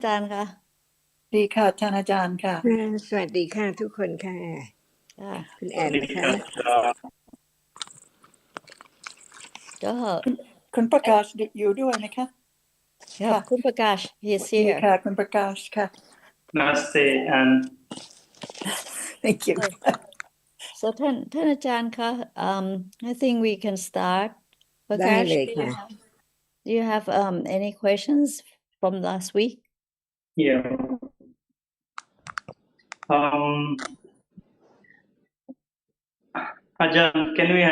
อาจารย์คะดีค่ะท่านอาจารย์ค่ะสวัสดีค่ะทุกคนค่ะค่ะคุณแอนนะคะก็คุณประกาศอยู่ด้วยไหมคะครับค่ะคุณประกาศ he's ดี here ค่ะคุณประกาศค่ะ Namaste and thank you so ท่านอาจารย์คะ I think we can start ประ ได้ กาศ เลยค่ะ do you have any questions from last week yeah. Ajahn, can we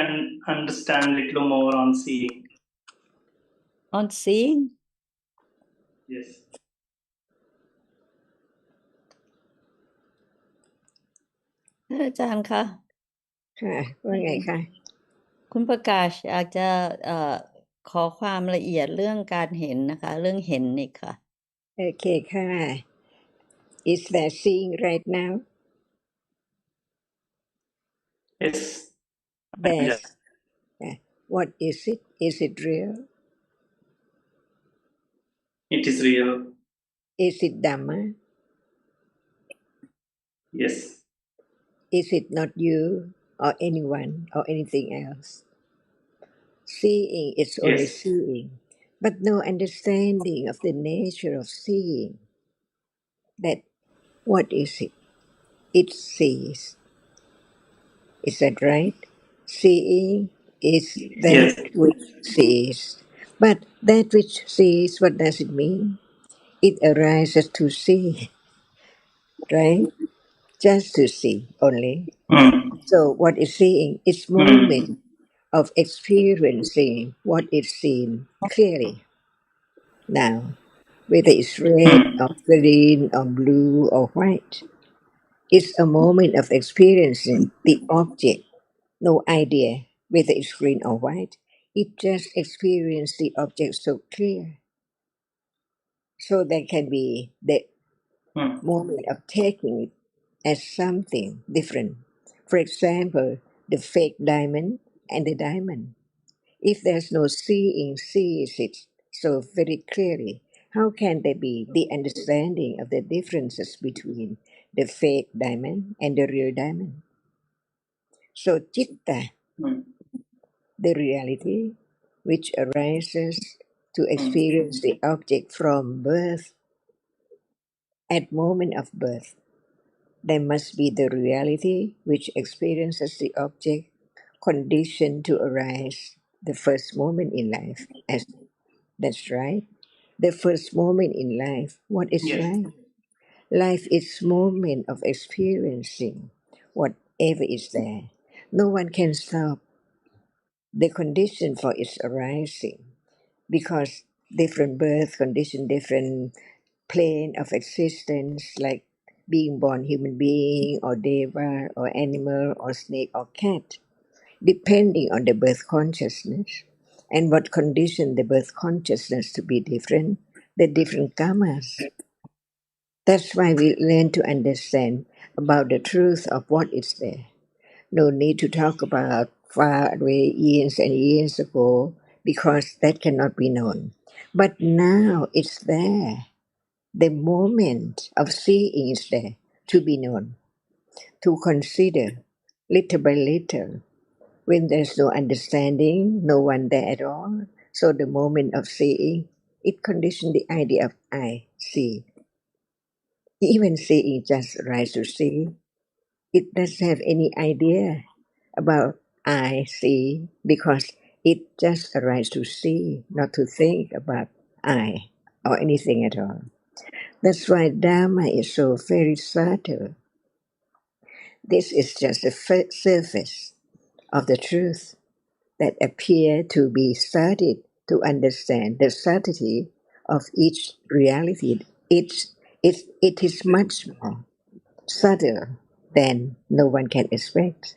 understand a little more on seeing? on seeing Yes. ท่านอาจารย์คะ ค่ะว่าไงคะคุณประกาศอยากจะขอความละเอียดเรื่องการเห็นนะคะเรื่องเห็นนี่ค่ะโอเคค่ะ is there seeing right now Yes. there's Ajahn. what is it real It is real. is it Dhamma Yes. is it not you or anyone or anything else seeing is only Yes. seeing but no understanding of the nature of seeing that what is it it sees. Is that right? Seeing is that Yes. which sees. But that which sees, what does it mean? It arises to see, right? Just to see only. Mm. So what is seeing is moment Mm. of experiencing what is seen clearly now, whether it's red Mm. or green or blue or white. It's a moment of experiencing the object. No idea whether it's green or white. It just experience the object so clear. So there can be the Mm. moment of taking it as something different. For example, the fake diamond and the diamond. If there's no seeing sees it so very clearly, how can there be the understanding of the differences between the fake diamond and the real diamond? So chitta, Mm. the reality which arises to Mm. experience the object from birth at moment of birth. There must be the reality which experiences the object conditioned to arise the first moment in life. As that's right. The first moment in life. What is Yes. life? Life is moment of experiencing whatever is there. No one can stop the condition for its arising because different birth condition, different plane of existence, like being born human being or deva or animal or snake or cat, depending on the birth consciousness and what condition the birth consciousness to be different, the different karmas. That's why we learn to understand about the truth of what is there. No need to talk about far away years and years ago because that cannot be known. But now it's there. The moment of seeing is there to be known, to consider little by little. When there's no understanding, no one there at all. So the moment of seeing, it conditions the idea of I see. Even seeing just rise to see, it doesn't have any idea about I see because it just arises to see, not to think about I or anything at all. That's why Dharma is so very subtle. This is just the surface of the truth that appear to be studied to understand the subtlety of each reality. It is much more subtle than no one can expect.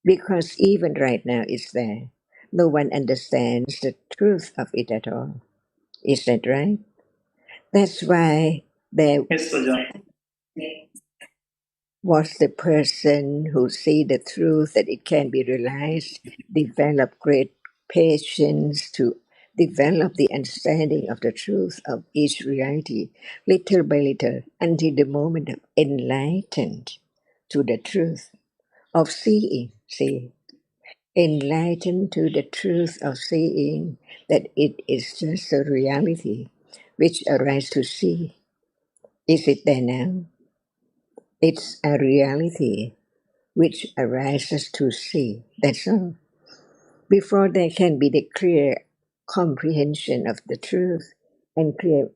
Because even right now it's there. No one understands the truth of it at all. Is that right? That's why there Yes, Ajahn. was the person who see the truth that it can be realized, develop great patience to develop the understanding of the truth of each reality little by little until the moment of enlightened to the truth of seeing. See, enlightened to the truth of seeing that it is just a reality which arises to see. Is it there now? It's a reality which arises to see. That's all. Before there can be the clear comprehension of the truth and clear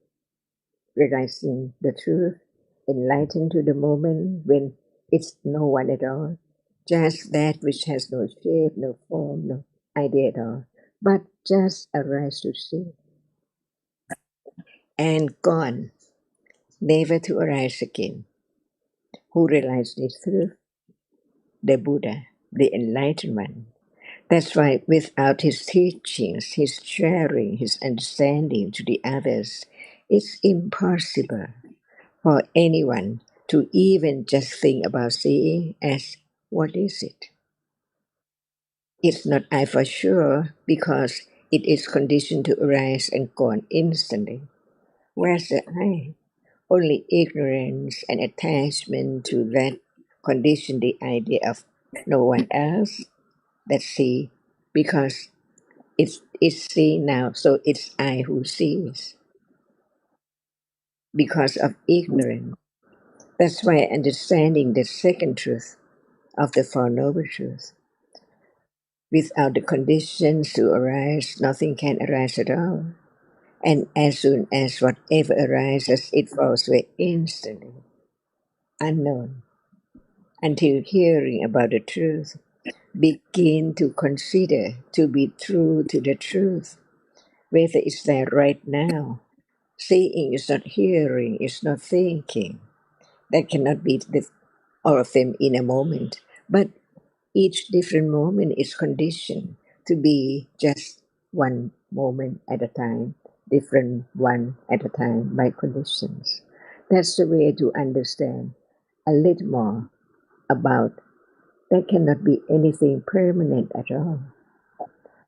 realizing the truth, enlightened to the moment when it's no one at all, just that which has no shape, no form, no idea at all, but just arise to see and gone, never to arise again. Who realized this truth? The Buddha, the enlightened one. That's why without his teachings, his sharing, his understanding to the others, it's impossible for anyone to even just think about seeing as what is it? It's not I for sure because it is conditioned to arise and gone instantly. Where's the I? Only ignorance and attachment to that condition the idea of no one else that see because it's seen now, so it's I who sees because of ignorance. That's why understanding the second truth of the Four Noble Truths. Without the conditions to arise, nothing can arise at all. And as soon as whatever arises, it falls away instantly, unknown, until hearing about the truth, begin to consider to be true to the truth, whether it's there right now. Seeing is not hearing, is not thinking. That cannot be all of them in a moment. But each different moment is conditioned to be just one moment at a time, different one at a time by conditions. That's the way to understand a little more about there cannot be anything permanent at all.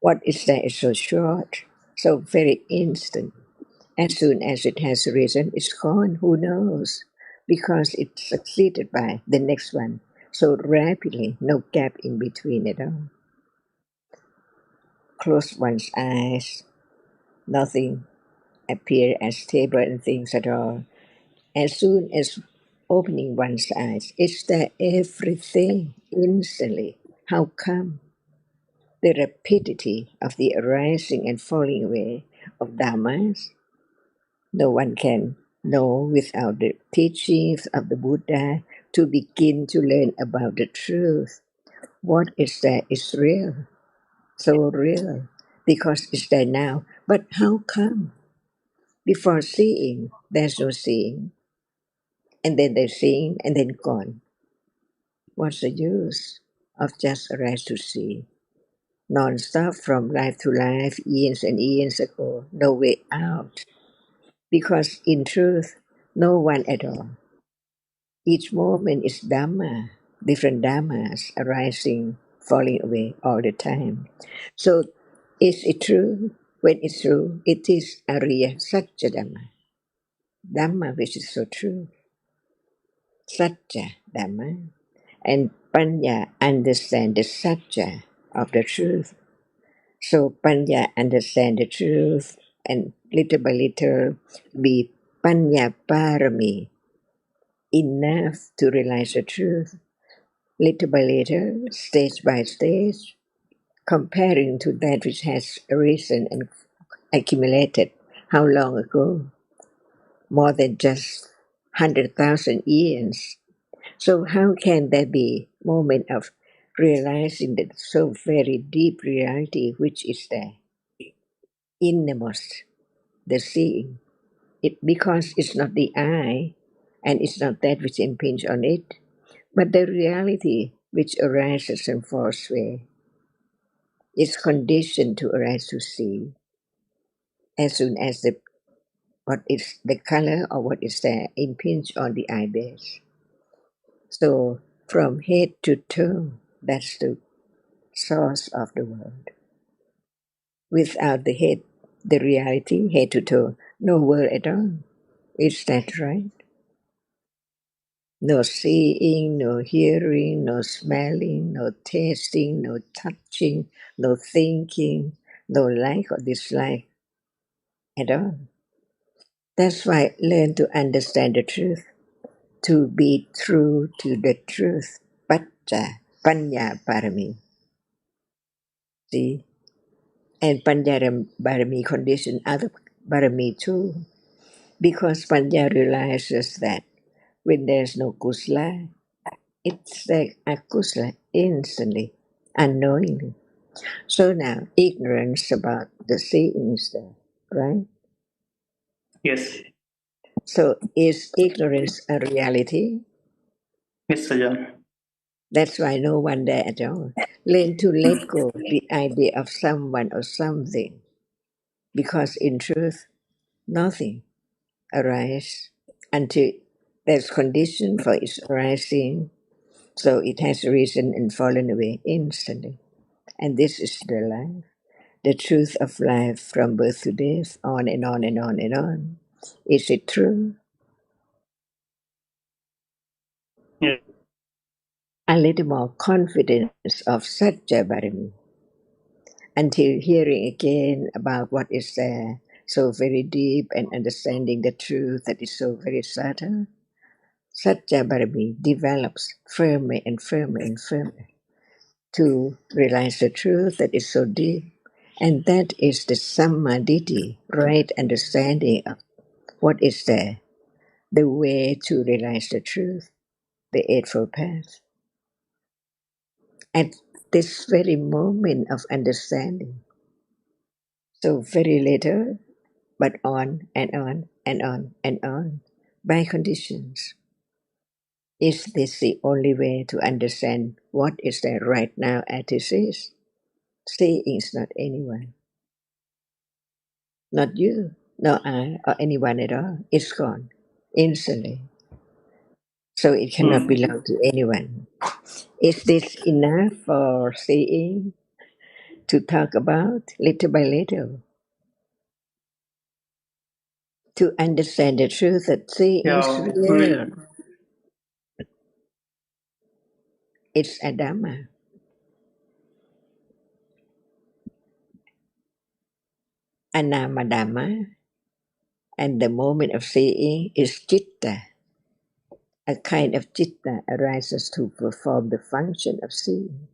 What is there is so short, so very instant. As soon as it has risen, it's gone. Who knows? Because it's succeeded by the next one so rapidly, no gap in between at all. Close one's eyes, nothing appear as stable and things at all. As soon as opening one's eyes, it's there everything instantly. How come? The rapidity of the arising and falling away of dhammas, no one can know without the teachings of the Buddha to begin to learn about the truth. What is there is real, so real, because it's there now. But how come? Before seeing, there's no seeing, and then there's seeing, and then gone. What's the use of just arise to see? Non-stop from life to life, eons and eons ago, no way out. Because in truth, no one at all. Each moment is Dhamma, different Dhammas arising, falling away all the time. So is it true? When it's true, it is Ariya Satya Dhamma. Dhamma which is so true. Satya Dhamma. And Panya understand the Satya of the truth. So Panya understand the truth and little by little be Panya Parami, enough to realize the truth. Little by little, stage by stage, comparing to that which has arisen and accumulated how long ago? More than just 100,000 years. So how can there be moment of realizing that so very deep reality which is there, innermost, the seeing? It because it's not the eye, and it's not that which impinge on it, but the reality which arises and falls away is conditioned to arise to see as soon as the what is the color or what is there impinge on the eye base. So from head to toe, that's the source of the world. Without the head, the reality, head to toe, no word at all. Is that right? No seeing, no hearing, no smelling, no tasting, no touching, no thinking, no like or dislike at all. That's why learn to understand the truth, to be true to the truth. Pacha, Panya Parami. See? And Panya Parami condition other Parami too. Because Panya realizes that when there's no kusla, it's like akusla instantly, unknowingly. So now, ignorance about the seeing stuff, right? Yes. So is ignorance a reality? Yes, Ajahn. That's why no one there at all. Learn to let go the idea of someone or something, because in truth, nothing arises until there's condition for its arising, so it has risen and fallen away instantly. And this is the life, the truth of life from birth to death, on and on and on and on. Is it true? Yes. A little more confidence of Satya Bharami until hearing again about what is there, so very deep, and understanding the truth that is so very subtle. Satya Bharami develops firmly and firmly and firmly to realize the truth that is so deep. And that is the Samadhi, right understanding of what is there, the way to realize the truth, the Eightfold Path. At this very moment of understanding, so very little, but on and on and on and on, by conditions. Is this the only way to understand what is there right now as it is? Seeing is not anyone, not you, not I, or anyone at all. It's gone instantly. So it cannot Mm. belong to anyone. Is this enough for seeing to talk about little by little? To understand the truth that seeing is Yeah. We, real. It's a Dhamma. Anama Dhamma. And the moment of seeing is citta. A kind of citta arises to perform the function of seeing.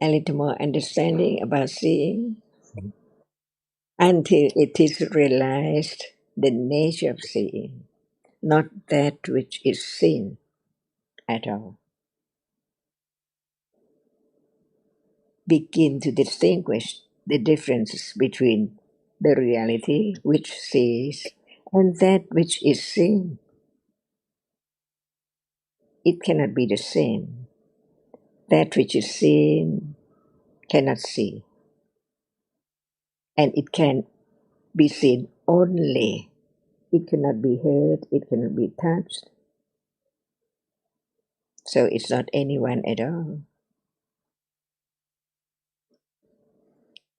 A little more understanding about seeing until it is realized the nature of seeing, not that which is seen at all. Begin to distinguish the differences between the reality which sees and that which is seen. It cannot be the same. That which is seen cannot see, and it can be seen only. It cannot be heard, it cannot be touched, so it's not anyone at all.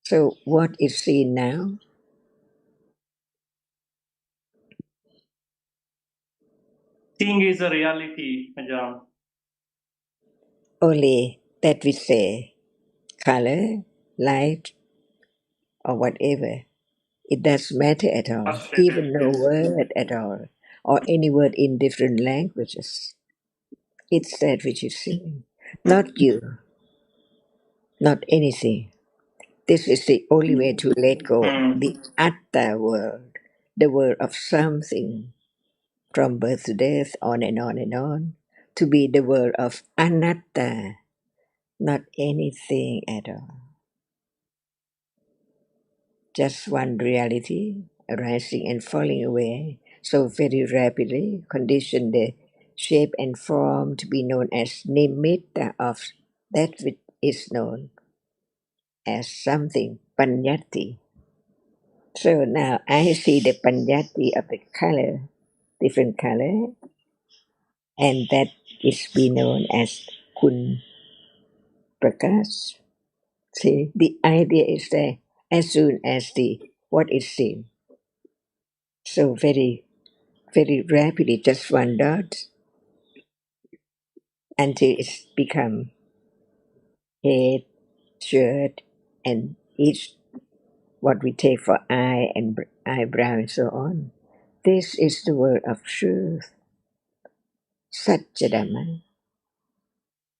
So, what is seen now? seeing is a reality, Ajahn. Only that we say color, light, or whatever. It doesn't matter at all, Frustrated. even no Yes. word at all, or any word in different languages. It's that which is seen, not you, not anything. This is the only way to let go Mm. the atta world, the world of something, from birth to death, on and on and on, to be the world of anatta, not anything at all. Just one reality, arising and falling away, so very rapidly, condition the shape and form to be known as nimitta of that which is known as something, panyati. So now I see the panjati of the color, different color, and that is be known as kun prakash. See, the idea is there as soon as the what is seen. So very rapidly, just one dot until it's become head, shirt, and each what we take for eye and eyebrow and so on. This is the word of truth, Satchadama.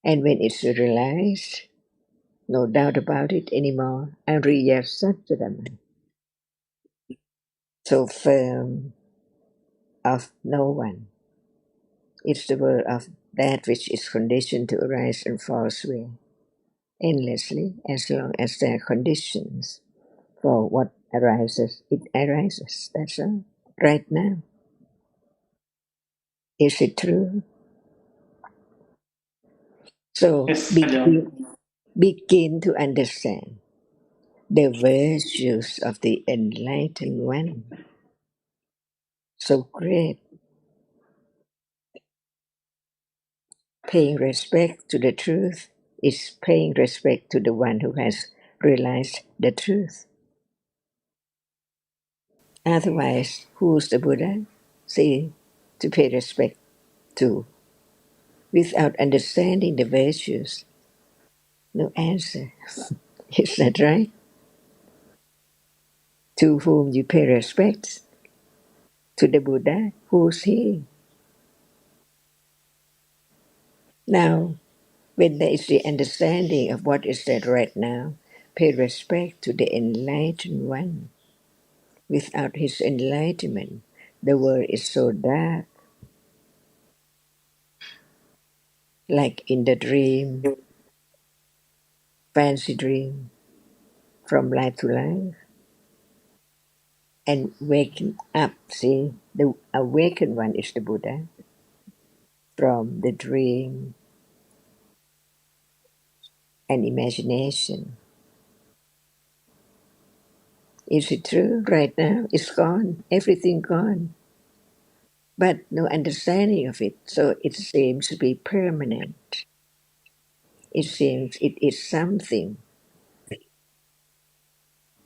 And when it's realized, no doubt about it anymore, Ariya Satchadama. So firm of no one. It's the word of that which is conditioned to arise and fall away endlessly as long as there are conditions for what arises, it arises. That's all. Right now. Is it true? So Yes, Ajahn. begin to understand the virtues of the enlightened one. So great. Paying respect to the truth is paying respect to the one who has realized the truth. Otherwise, who's the Buddha? See, to pay respect to. Without understanding the virtues, no answer. Is that right? To whom you pay respect? To the Buddha? Who's he? Now, when there is the understanding of what is that right now, pay respect to the enlightened one. Without his enlightenment, the world is so dark, like in the dream, fancy dream, from life to life, and waking up. See, the awakened one is the Buddha from the dream and imagination. Is it true right now? It's gone, everything gone, but no understanding of it, so it seems to be permanent. It seems it is something.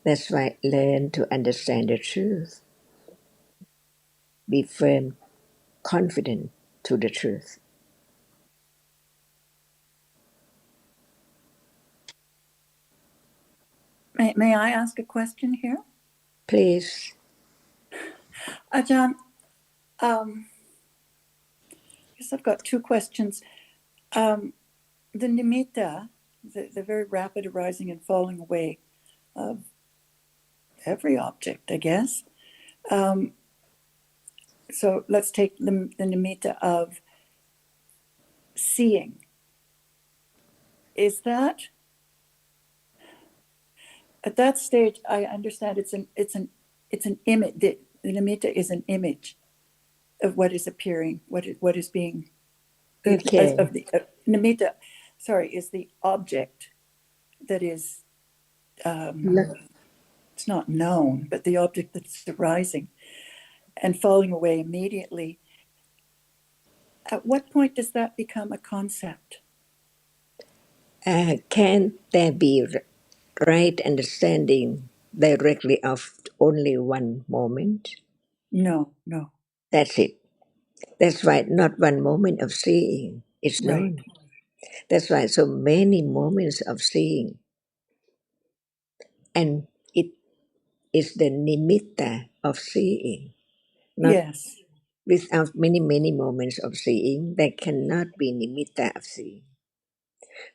That's why learn to understand the truth. Be firm, confident to the truth. May I ask a question here? Please. Ajahn, yes, I've got two questions. The nimitta, the very rapid arising and falling away of every object, I guess. So let's take the nimitta of seeing. Is that at that stage? I understand it's an image. The nimitta is an image of what is appearing, what is being. Okay. Of the nimitta, sorry, is the object that is. No, It's not known, but the object that's arising and falling away immediately. At what point does that become a concept? can there be right understanding directly of only one moment? No. That's it. That's why not one moment of seeing is Right. known. That's why so many moments of seeing. And it is the nimitta of seeing. Not Yes. without many moments of seeing, there cannot be nimitta of seeing.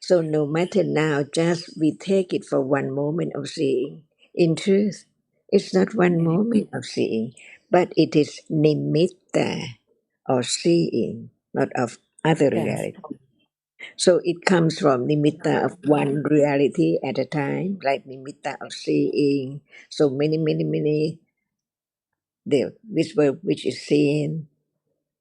So no matter now, just we take it for one moment of seeing. In truth, it's not one moment of seeing, but it is nimitta of seeing, not of other Yes. reality. So it comes from nimitta of one reality at a time, like nimitta of seeing. So many the which is seen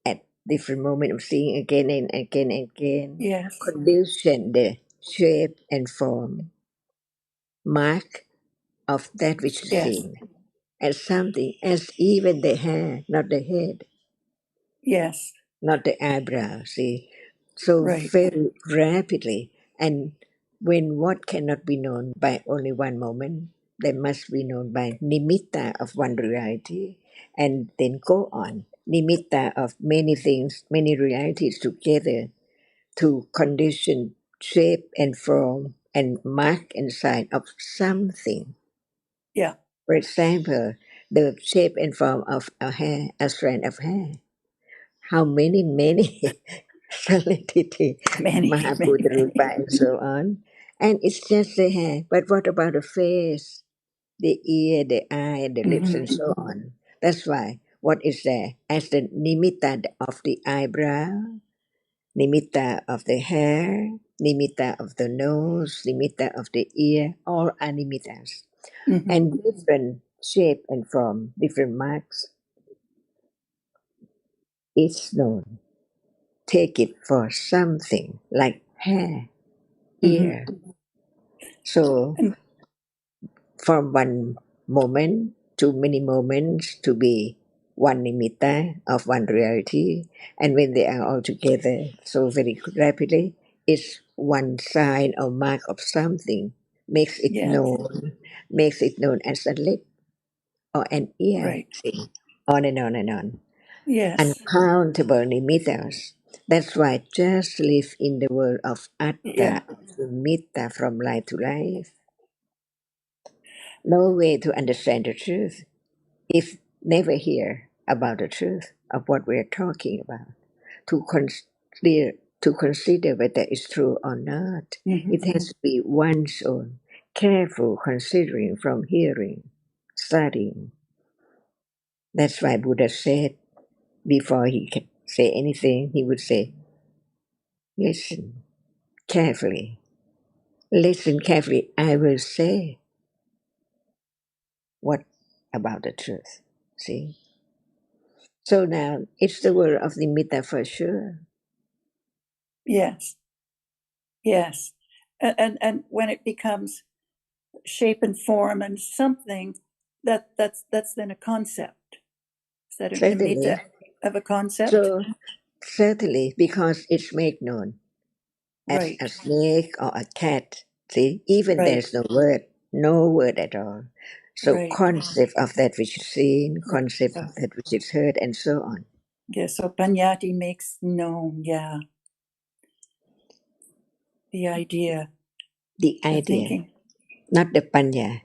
at different moment of seeing again and again and again. Yes. Condition the shape and form, mark of that which is Yes. seen. as something as even the hair, not the head, Yes. not the eyebrow, see? So Right. very rapidly. And when what cannot be known by only one moment, they must be known by nimitta of one reality, and then go on. Nimitta of many things, many realities together to condition, shape and form and mark and sign of something. Yeah. For example, the shape and form of a hair, a strand of hair. How many solidity, Many, many, Mahapudarupa many. and so on. And it's just the hair. But what about the face, the ear, the eye, the lips and so on? That's why what is there? As the nimitta of the eyebrow, nimitta of the hair, nimitta of the nose, nimitta of the ear, all are nimittas. Mm-hmm. And different shape and form, different marks is known. Take it for something like hair, Mm-hmm. ear. So And from one moment to many moments to be one nimitta of one reality, and when they are all together so very rapidly, it's one sign or mark of something, yes. makes it known as a lip or an ear. Right. See, on and on and on. Yes. Uncountable nimittas. That's why just live in the world of Yeah. atta, nimitta from life to life. No way to understand the truth if never hear about the truth of what we are talking about. To consider whether it's true or not, Mm-hmm. it has to be one's own careful considering from hearing, studying. That's why Buddha said before he can say anything, he would say, listen carefully. Listen carefully. I will say what about the truth. See? So now it's the word of the Nimitta for sure. Yes. Yes. And when it becomes shape and form and something, that's then a concept. Is that a nimitta Certainly. of a concept? So certainly because it's made known as Right. a snake or a cat. See? Even Right. there's no word at all. So Right. concept of that which is seen, Right. concept So, of that which is heard, and so on. yeah. So panyati makes known. Yeah. The idea, The the idea, thinking. not the panya.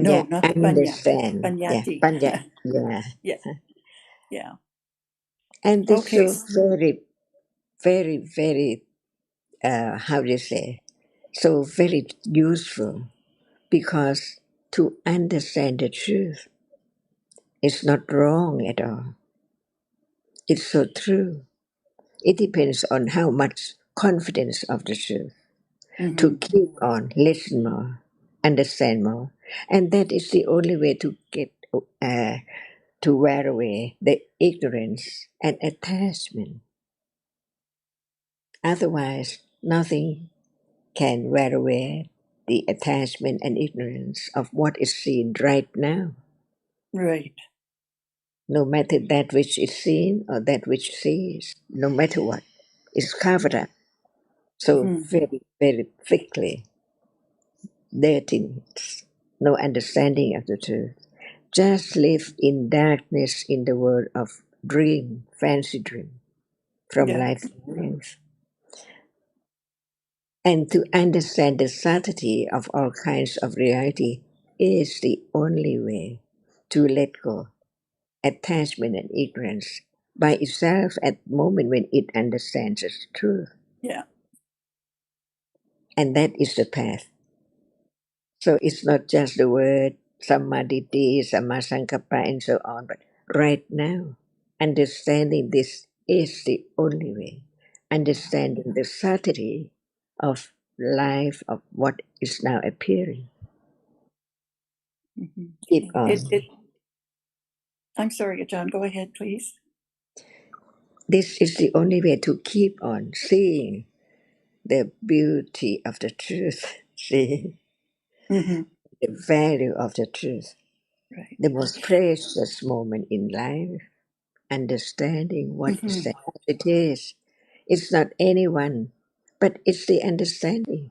No, Panya not the panya. understand. Yeah, Panyati. panya. Yeah. Yeah. Yeah. And this Okay. so very, how do you say, so very useful because to understand the truth is not wrong at all. It's so true. It depends on how much confidence of the truth Mm-hmm. to keep on, listen more, understand more. And that is the only way to get to wear away the ignorance and attachment. Otherwise, nothing can wear away the attachment and ignorance of what is seen right now, Right. no matter that which is seen or that which sees, no matter what, is covered up so Mm-hmm. very thickly, dirtiness, no understanding of the truth. Just live in darkness in the world of dream, fancy dream, from Yeah. life to life. And to understand the subtlety of all kinds of reality is the only way to let go attachment and ignorance by itself at the moment when it understands the truth. Yeah. And that is the path. So it's not just the word samadhi, sammasankappa, and so on, but right now, understanding this is the only way. Understanding the subtlety of life, of what is now appearing. Mm-hmm. Keep on. It. I'm sorry, John. Go ahead, please. This is the only way to keep on seeing the beauty of the truth, see Mm-hmm. the value of the truth. Right. The most precious moment in life, understanding what is Mm-hmm. that it is. It's not anyone, but it's the understanding.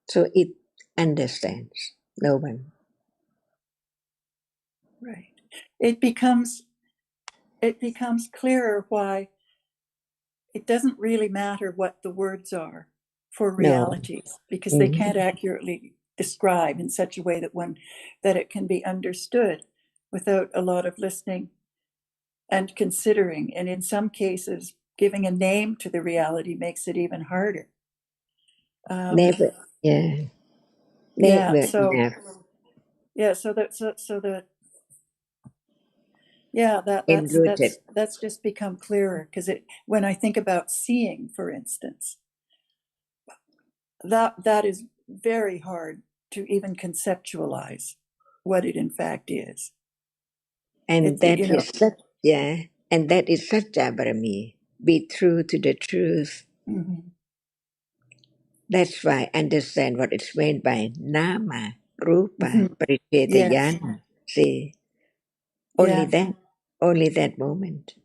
So it understands no one. Right. It becomes clearer why it doesn't really matter what the words are for No. realities, because they Mhm. can't accurately describe in such a way that it can be understood without a lot of listening and considering. And in some cases, giving a name to the reality makes it even harder. Never, yeah, Yeah. never So enough yeah. So that yeah. enrooted. That's just become clearer, because when I think about seeing, for instance, that is very hard to even conceptualize what it in fact is. And It, that is such, yeah, and that is Satya Barami. Be true to the truth. mhm, That's why understand what is meant by Nama, Rupa, mhm. Yes. Parichetayana. See, Yeah. only that moment.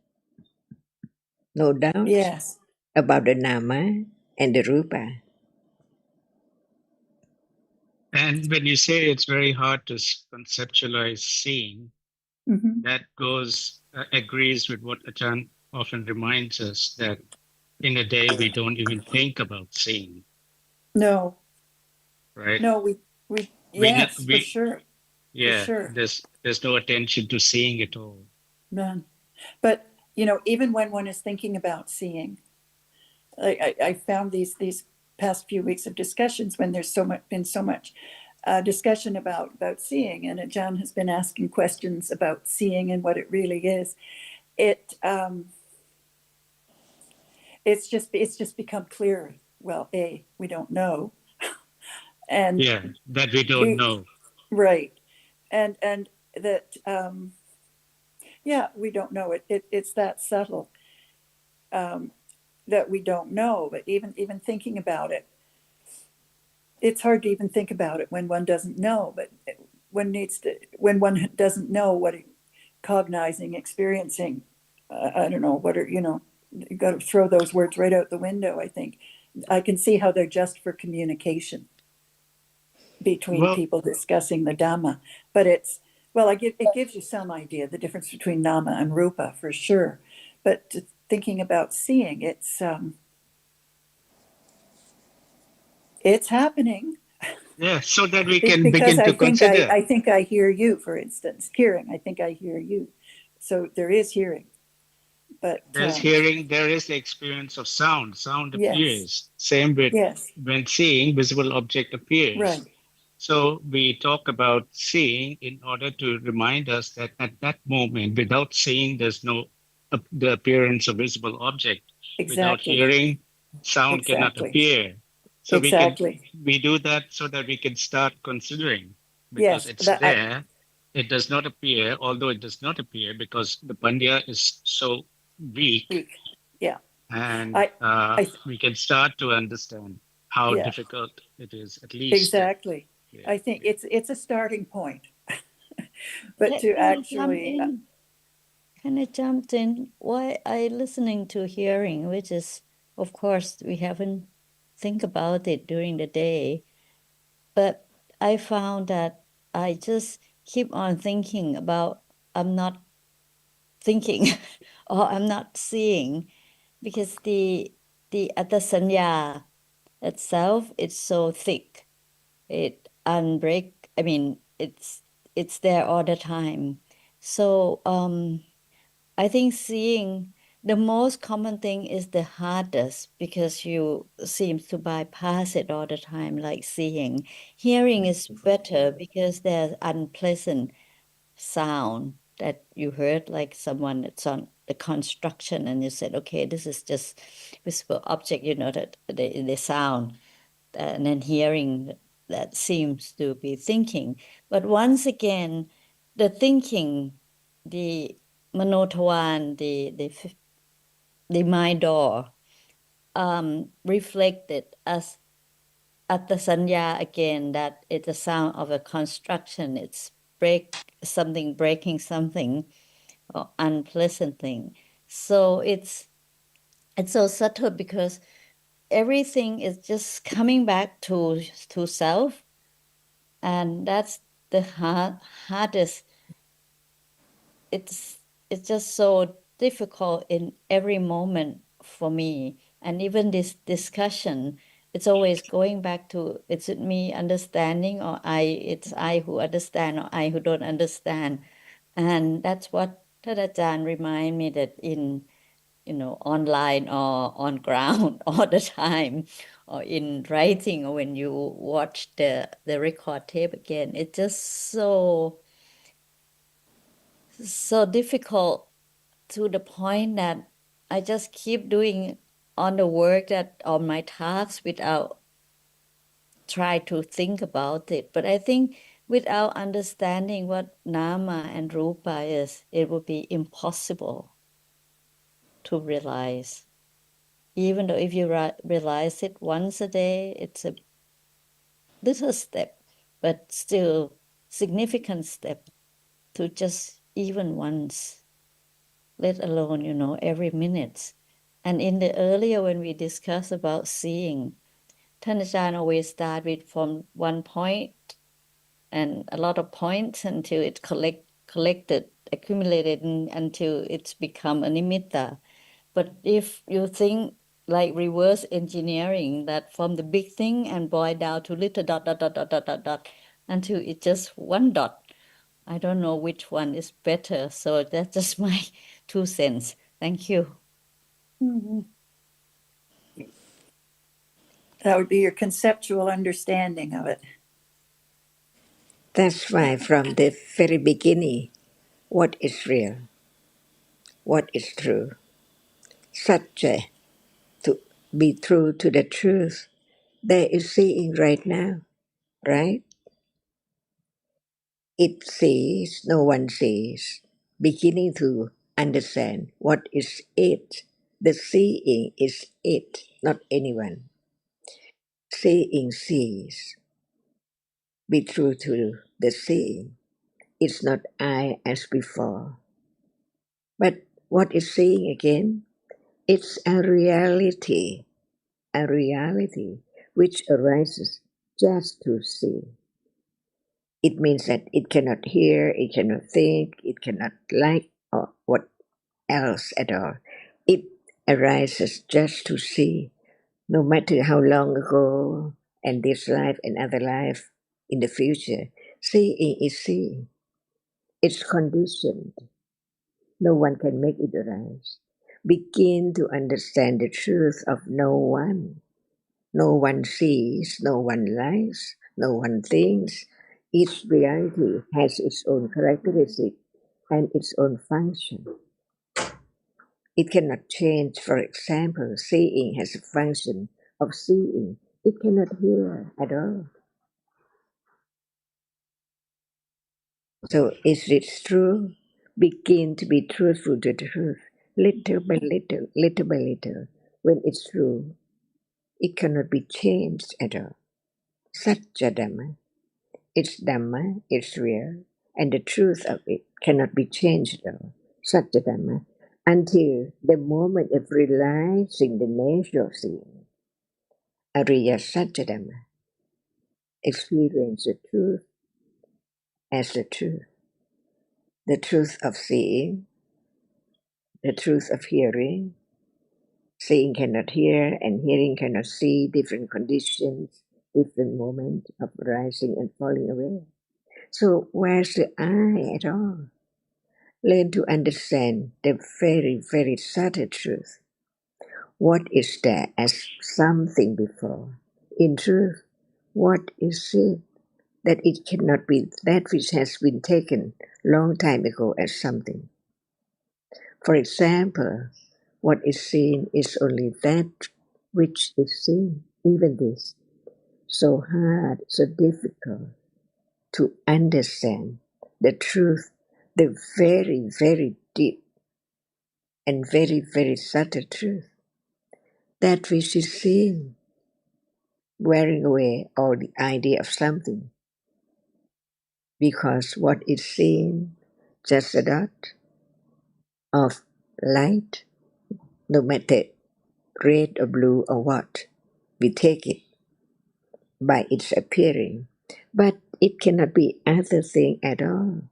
No doubt Yes. about the Nama and the Rupa. And when you say it's very hard to conceptualize seeing, Hmm. that agrees with what Achan often reminds us, that in a day we don't even think about seeing, No. right? No. We. We know, Yes. For sure. For yeah, sure. there's no attention to seeing at all. None. But even when one is thinking about seeing, I found these past few weeks of discussions, when there's been so much discussion about seeing, and John has been asking questions about seeing and what it really is. It it's just become clearer. Well, we don't know, and Yeah, that we don't we know. right, and that yeah, we don't know it's that subtle, um, that we don't know. But even thinking about it, it's hard to even think about it when one doesn't know. But when one doesn't know what cognizing, experiencing, I don't know what are, you got to throw those words right out the window. I think I can see how they're just for communication between Well, people discussing the Dhamma. But it gives you some idea the difference between Nama and Rupa, for sure. But thinking about seeing, it's happening. yeah, so that we can Because begin to consider. I think I hear you, for instance. Hearing, I think I hear you. So there is hearing. But There's hearing, there is the experience of sound. Sound yes, appears. Same with yes, when seeing, visible object appears. right, So we talk about seeing in order to remind us that at that moment, without seeing, there's no the appearance of visible object. Without exactly, hearing, sound cannot exactly, appear. So exactly. we do that so that we can start considering, because Yes, it's there. It does not appear, although it does not appear because the pandya is so weak, weak. Yeah, and I, I, we can start to understand how yeah, difficult it is, at least. exactly. Yeah, I think yeah. it's a starting point, but to Can I jump actually, in? Can I jump in? Why I listening to hearing, which is, of course, we haven't think about it during the day, but I found that I just keep on thinking about I'm not thinking or I'm not seeing, because the atasanya itself is so thick. It unbreak. I mean, it's there all the time. So I think seeing, the most common thing is the hardest, because you seem to bypass it all the time, like seeing. Hearing is better because there's unpleasant sound that you heard, like someone that's on the construction, and you said, okay, this is just visible object, that the sound, and then hearing that seems to be thinking. But once again, the thinking, the manotawan, the mind door, reflected as at the sanya again, that it's a sound of a construction. It's breaking something, or unpleasant thing. So it's so subtle because everything is just coming back to self, and that's the hardest. It's just so difficult in every moment for me, and even this discussion, it's always going back to, is it me understanding, or it's I who understand, or I who don't understand. And that's what Tadajan remind me, that in online or on ground all the time, or in writing, or when you watch the record tape again, it's just so difficult, to the point that I just keep doing on the work, that on my tasks, without try to think about it. But I think without understanding what Nama and Rupa is, it would be impossible to realize. Even though if you realize it once a day, it's a little step, but still significant step, to just even once, let alone, every minute. And in the earlier, when we discussed about seeing, Tanajan always start with from one point and a lot of points until it collected, accumulated, until it's become a nimitta. But if you think like reverse engineering, that from the big thing and boil down to little dot, dot, dot, dot, dot, dot, dot, until it's just one dot. I don't know which one is better. So that's just my 2 cents. Thank you. Mm-hmm. That would be your conceptual understanding of it. That's why from the very beginning, what is real, what is true, such a to be true to the truth, there is seeing right now, right? It sees, no one sees, beginning to understand what is it. The seeing is it, not anyone. Seeing sees, be true to the seeing. It's not I as before. But what is seeing again? It's a reality which arises just to see. It means that it cannot hear, it cannot think, it cannot like, or what else at all. It arises just to see, no matter how long ago, and this life and other life in the future. Seeing is seeing. It's conditioned. No one can make it arise. Begin to understand the truth of no one. No one sees, no one likes, no one thinks. Each reality has its own characteristic and its own function. It cannot change. For example, seeing has a function of seeing. It cannot hear at all. So is it true? Begin to be truthful to the truth, little by little, little by little. When it's true, it cannot be changed at all. Satya Dhamma. It's Dhamma, it's real, and the truth of it cannot be changed at all. Satya Dhamma. Until the moment of realizing the nature of seeing. Ariya Satya Dhamma. Experience the truth as the truth. The truth of seeing, the truth of hearing. Seeing cannot hear, and hearing cannot see, different conditions, different moments of rising and falling away. So where's the I at all? Learn to understand the very, very subtle truth. What is there as something before? In truth, what is it? That it cannot be that which has been taken long time ago as something. For example, what is seen is only that which is seen. Even this, so hard, so difficult to understand the truth, the very, very deep and very, very subtle truth. That which is seen, wearing away all the idea of something. because what is seen, just a dot of light, no matter red or blue or what, we take it by its appearing, but it cannot be other thing at all.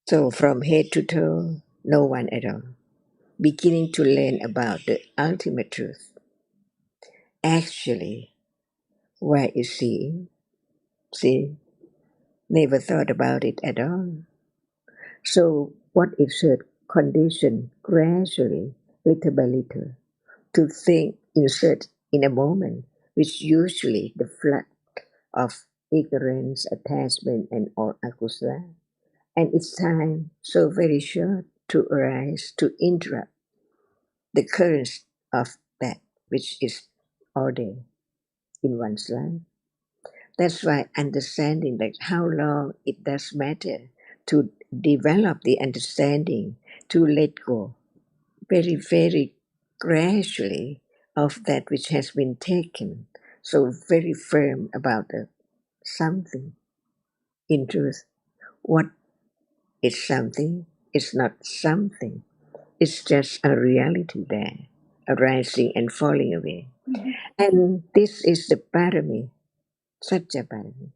So from head to toe, no one at all. Beginning to learn about the ultimate truth. Actually, why is seeing? See, never thought about it at all. So what if should condition gradually, little by little, to think insert in a moment, which usually the flood of ignorance, attachment, and all akusala. And it's time so very short to arise to interrupt the currents of that which is all day in one's life. That's why understanding that how long it does matter to develop the understanding, to let go very, very gradually of that which has been taken, so very firm about the something. In truth, what is something is not something. It's just a reality there, arising and falling away. Mm-hmm. And this is the parami, Satya parami.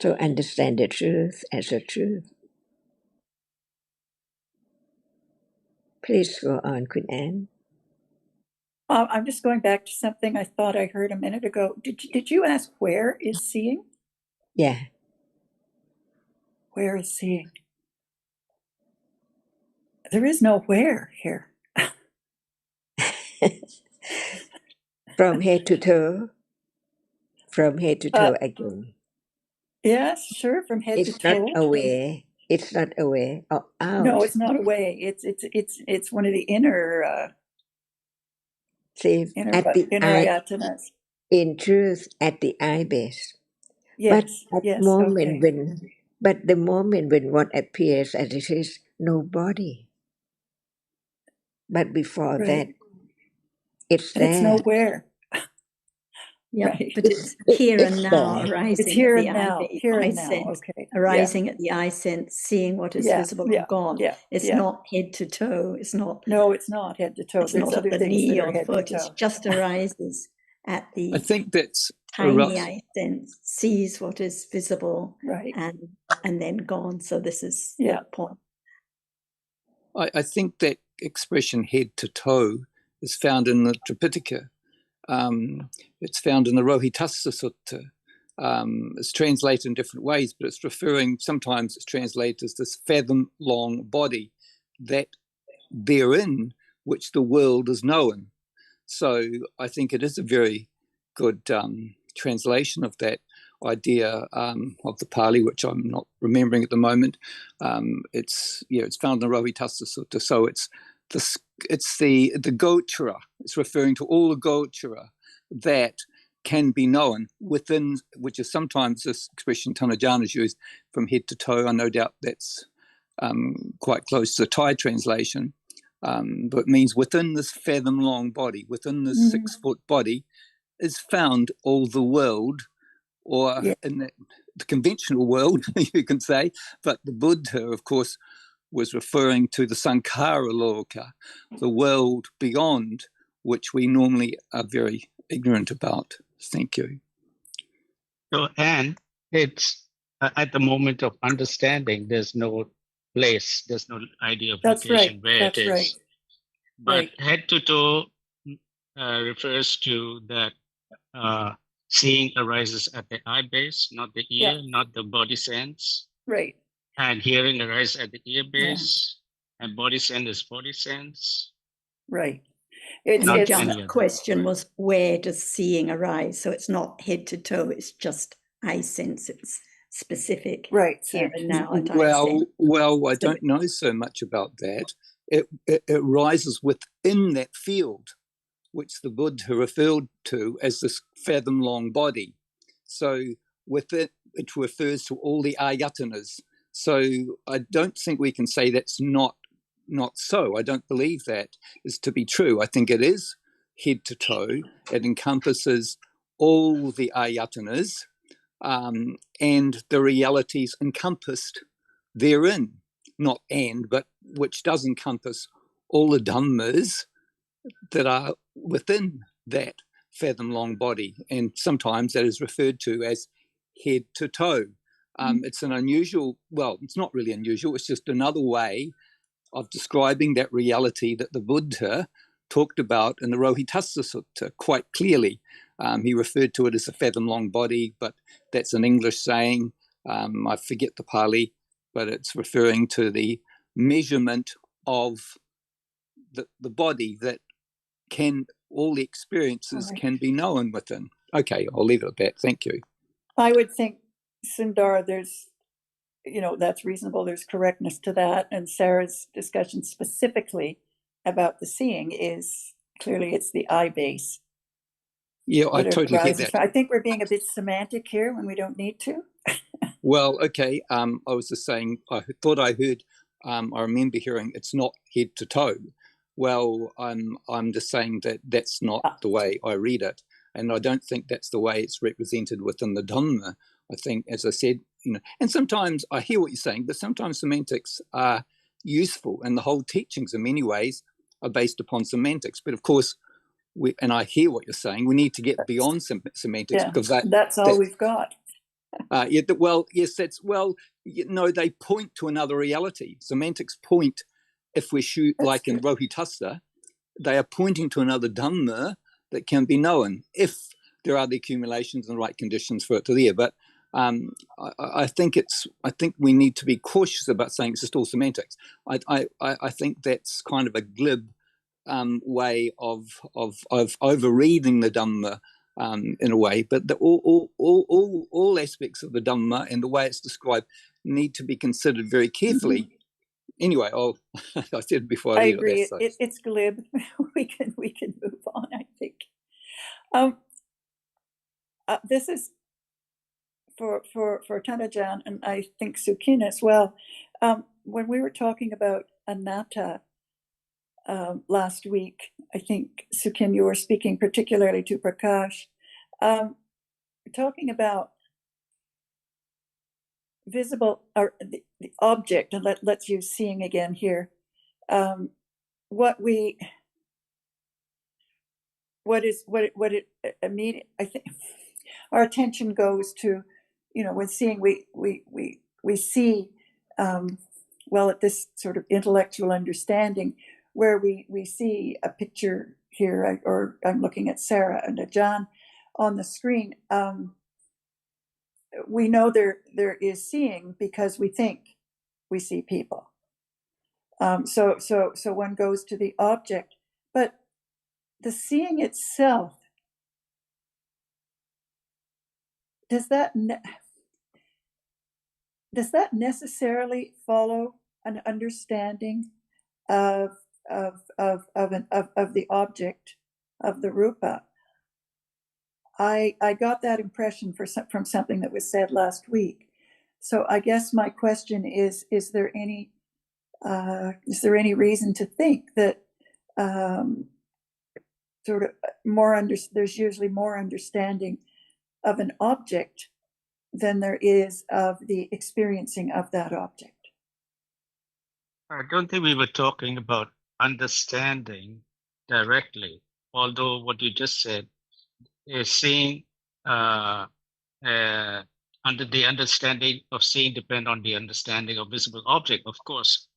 So understand the truth as a truth. Please go on, Queen Anne. I'm just going back to something I thought I heard a minute ago. Did you ask where is seeing? Yeah. Where is seeing? There is no where here. From head to toe. From head to toe again. Yes, sure, from head to It's not toe. away. It's not away or out. No, it's not away. It's one of the inner See, inner at the inner eye, ayatanas. in truth, at the eye base. Yes, But at yes, moment okay. when, but the moment when what appears as it is, no body. But before Right. that, it's And it's there. nowhere. Yeah, Right. but it's here and It's now there. arising It's here at the and now. Here eye and now. sense, Okay. arising at the eye sense, seeing what is Yeah, visible yeah, and gone. yeah, It's yeah. not head to toe. It's not. No, it's not head to toe. It's There's not at other the things knee that are or head to foot. It toe. just arises at I the think that's tiny eye sense, sees what is visible, Right. and then gone. So this is Yeah. the point. I think that expression head to toe is found in the Tripitaka. It's found in the Rohitassa Sutta. It's translated in different ways, but it's referring, sometimes it's translated as this fathom long body, that therein which the world is known. So I think it is a very good translation of that idea of the Pali, which I'm not remembering at the moment. It's found in the Rohitassa Sutta. So it's the Gochara. It's referring to all the Gochara that can be known within, which is sometimes this expression Tanajana is used from head to toe. I no doubt that's quite close to the Thai translation. But it means within this fathom-long body, within this 6-foot body, is found all the world, or in the conventional world, you can say. But the Buddha, of course, was referring to the Sankhara Loka, the world beyond, which we normally are very ignorant about. Thank you. So, and it's at the moment of understanding, there's no place, there's no idea of That's location right. where That's it is. right. But Right. head to toe refers to that seeing arises at the eye base, not the ear, not the body sense. Right. And hearing arises at the ear base, and body sense is body sense. Right. And Not the any other other. question was, where does seeing arise? So it's not head to toe, it's just eye sense. It's specific Right. here and now at eye sense. Well, I don't know so much about that. It rises within that field, which the Buddha referred to as this fathom-long body. So with it refers to all the ayatanas. So I don't think we can say that's not so. I don't believe that is to be true. I think it is head to toe. It encompasses all the ayatanas and the realities encompassed therein, not and, but which does encompass all the dhammas that are within that fathom-long body. And sometimes that is referred to as head to toe. It's an unusual, well, it's not really unusual, it's just another way of describing that reality that the Buddha talked about in the Rohitassa Sutta quite clearly. He referred to it as a fathom-long body, but that's an English saying. I forget the Pali, but it's referring to the measurement of the body that can, all the experiences can be known within. Okay, I'll leave it at that. Thank you. I would think, Sundar, there's, that's reasonable. There's correctness to that. And Sarah's discussion specifically about the seeing is clearly it's the eye base. Yeah, I totally get that. I think we're being a bit semantic here when we don't need to. Well, okay. I was just saying, I thought I heard, I remember hearing it's not head to toe. Well, I'm just saying that that's not the way I read it. And I don't think that's the way it's represented within the Dhamma. I think, as I said, and sometimes I hear what you're saying, but sometimes semantics are useful, and the whole teachings in many ways are based upon semantics. But of course, and I hear what you're saying, we need to get beyond semantics, because that's all we've got. They point to another reality. Semantics point, if we shoot like in Rohitassa, they are pointing to another Dhamma that can be known if there are the accumulations and the right conditions for it to there. But I think we need to be cautious about saying it's just all semantics. I think that's kind of a glib way of overreading the Dhamma in a way. But all aspects of the Dhamma and the way it's described need to be considered very carefully. Mm-hmm. Anyway, I said before I agree. It's glib. we can move on, I think. This is for Tanajan, and I think Sukin as well. When we were talking about anatta last week, I think, Sukin, you were speaking particularly to Prakash, talking about visible, or the object, and let's use seeing again here. What it immediate, I think our attention goes to, with seeing, we see, at this sort of intellectual understanding where we see a picture here, or I'm looking at Sarah and Ajahn on the screen. We know there is seeing because we think we see people. So one goes to the object, but the seeing itself, does that necessarily follow an understanding of the object of the rupa? I got that impression from something that was said last week. So I guess my question is there any reason to think that sort of there's usually more understanding of an object than there is of the experiencing of that object? I don't think we were talking about understanding directly, although what you just said is seeing under the understanding of seeing depend on the understanding of visible object. Of course,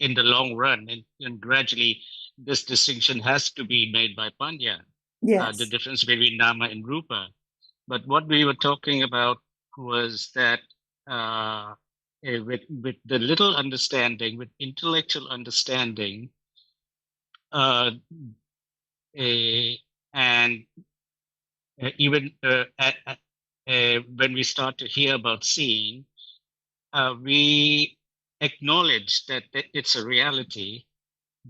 in the long run, and gradually, this distinction has to be made by Panya. Yes. The difference between Nama and Rupa. But what we were talking about was that with the little understanding, with intellectual understanding, and even when we start to hear about seeing, we acknowledge that it's a reality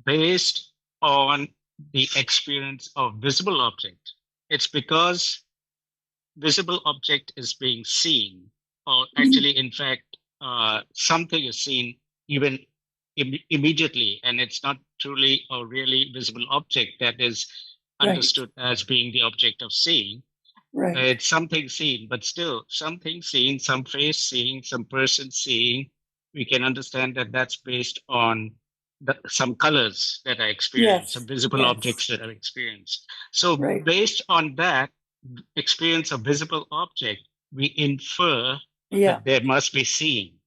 based on the experience of visible object. It's because visible object is being seen, or actually, in fact, something is seen even immediately, and it's not truly or really visible object that is understood as being the object of seeing. Right. It's something seen, but still something seen, some face seeing, some person seeing. We can understand that that's based on some colors that I experience, Yes. some visible Yes. objects that I've experienced. So Right. based on that experience of visible object, we infer Yeah. that there must be seeing.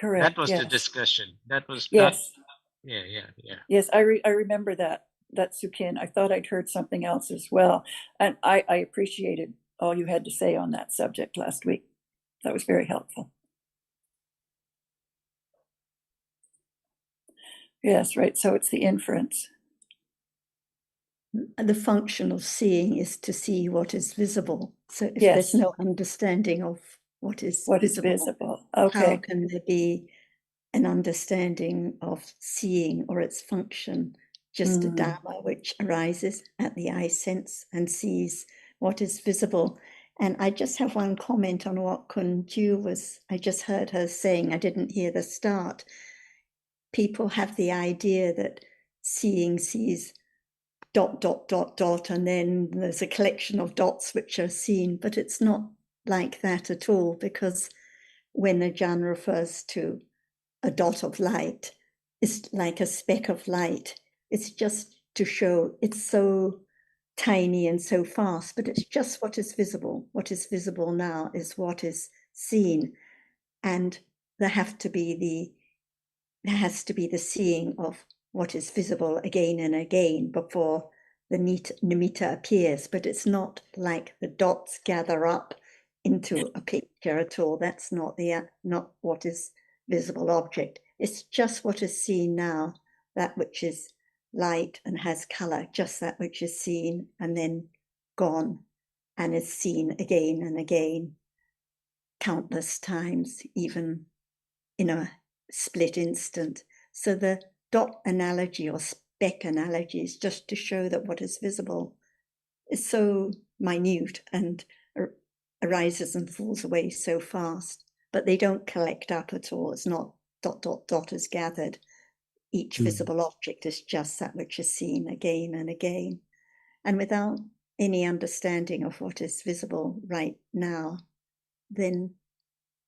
Correct. That was the Yes. discussion. That was not. Yes. Yeah. Yes, I remember that Sukin. I thought I'd heard something else as well. And I appreciated all you had to say on that subject last week. That was very helpful. Yes, right. So it's the inference. The function of seeing is to see what is visible. So if Yes. there's no understanding of what is visible, Okay. how can there be an understanding of seeing or its function? Just a Dhamma which arises at the eye sense and sees what is visible. And I just have one comment on what Kun Ju was, I just heard her saying, I didn't hear the start. People have the idea that seeing sees ... and then there's a collection of dots which are seen, but it's not like that at all, because when Ajahn refers to a dot of light, it's like a speck of light. It's just to show it's so tiny and so fast, but it's just what is visible. What is visible now is what is seen, and there has to be the seeing of what is visible again and again before the nimitta appears, but it's not like the dots gather up into a picture at all. That's not what is visible object. It's just what is seen now, that which is light and has color, just that which is seen and then gone and is seen again and again, countless times, even in a split instant. So the dot analogy or speck analogy is just to show that what is visible is so minute and arises and falls away so fast, but they don't collect up at all. It's not ... is gathered. Each visible object is just that which is seen again and again. And without any understanding of what is visible right now, then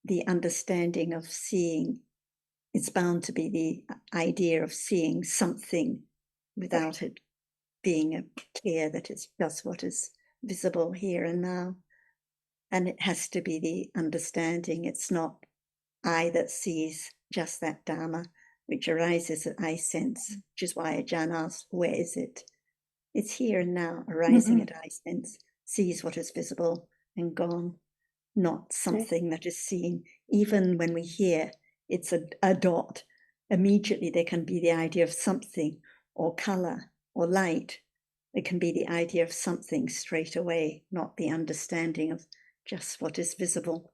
the understanding of seeing, it's bound to be the idea of seeing something without it being clear that it's just what is visible here and now. And it has to be the understanding. It's not I that sees, just that Dhamma which arises at eye sense, which is why Ajahn asked, where is it? It's here and now, arising at eye sense, sees what is visible and gone, not something that is seen. Even when we hear it's a dot, immediately there can be the idea of something or color or light. It can be the idea of something straight away, not the understanding of just what is visible.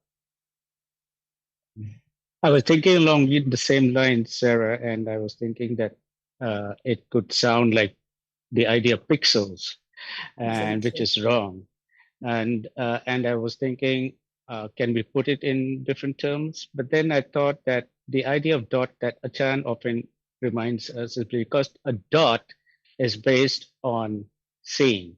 I was thinking along the same lines, Sarah, and I was thinking that it could sound like the idea of pixels, and which is wrong. And I was thinking, can we put it in different terms? But then I thought that the idea of dot that Achan often reminds us is because a dot is based on seeing,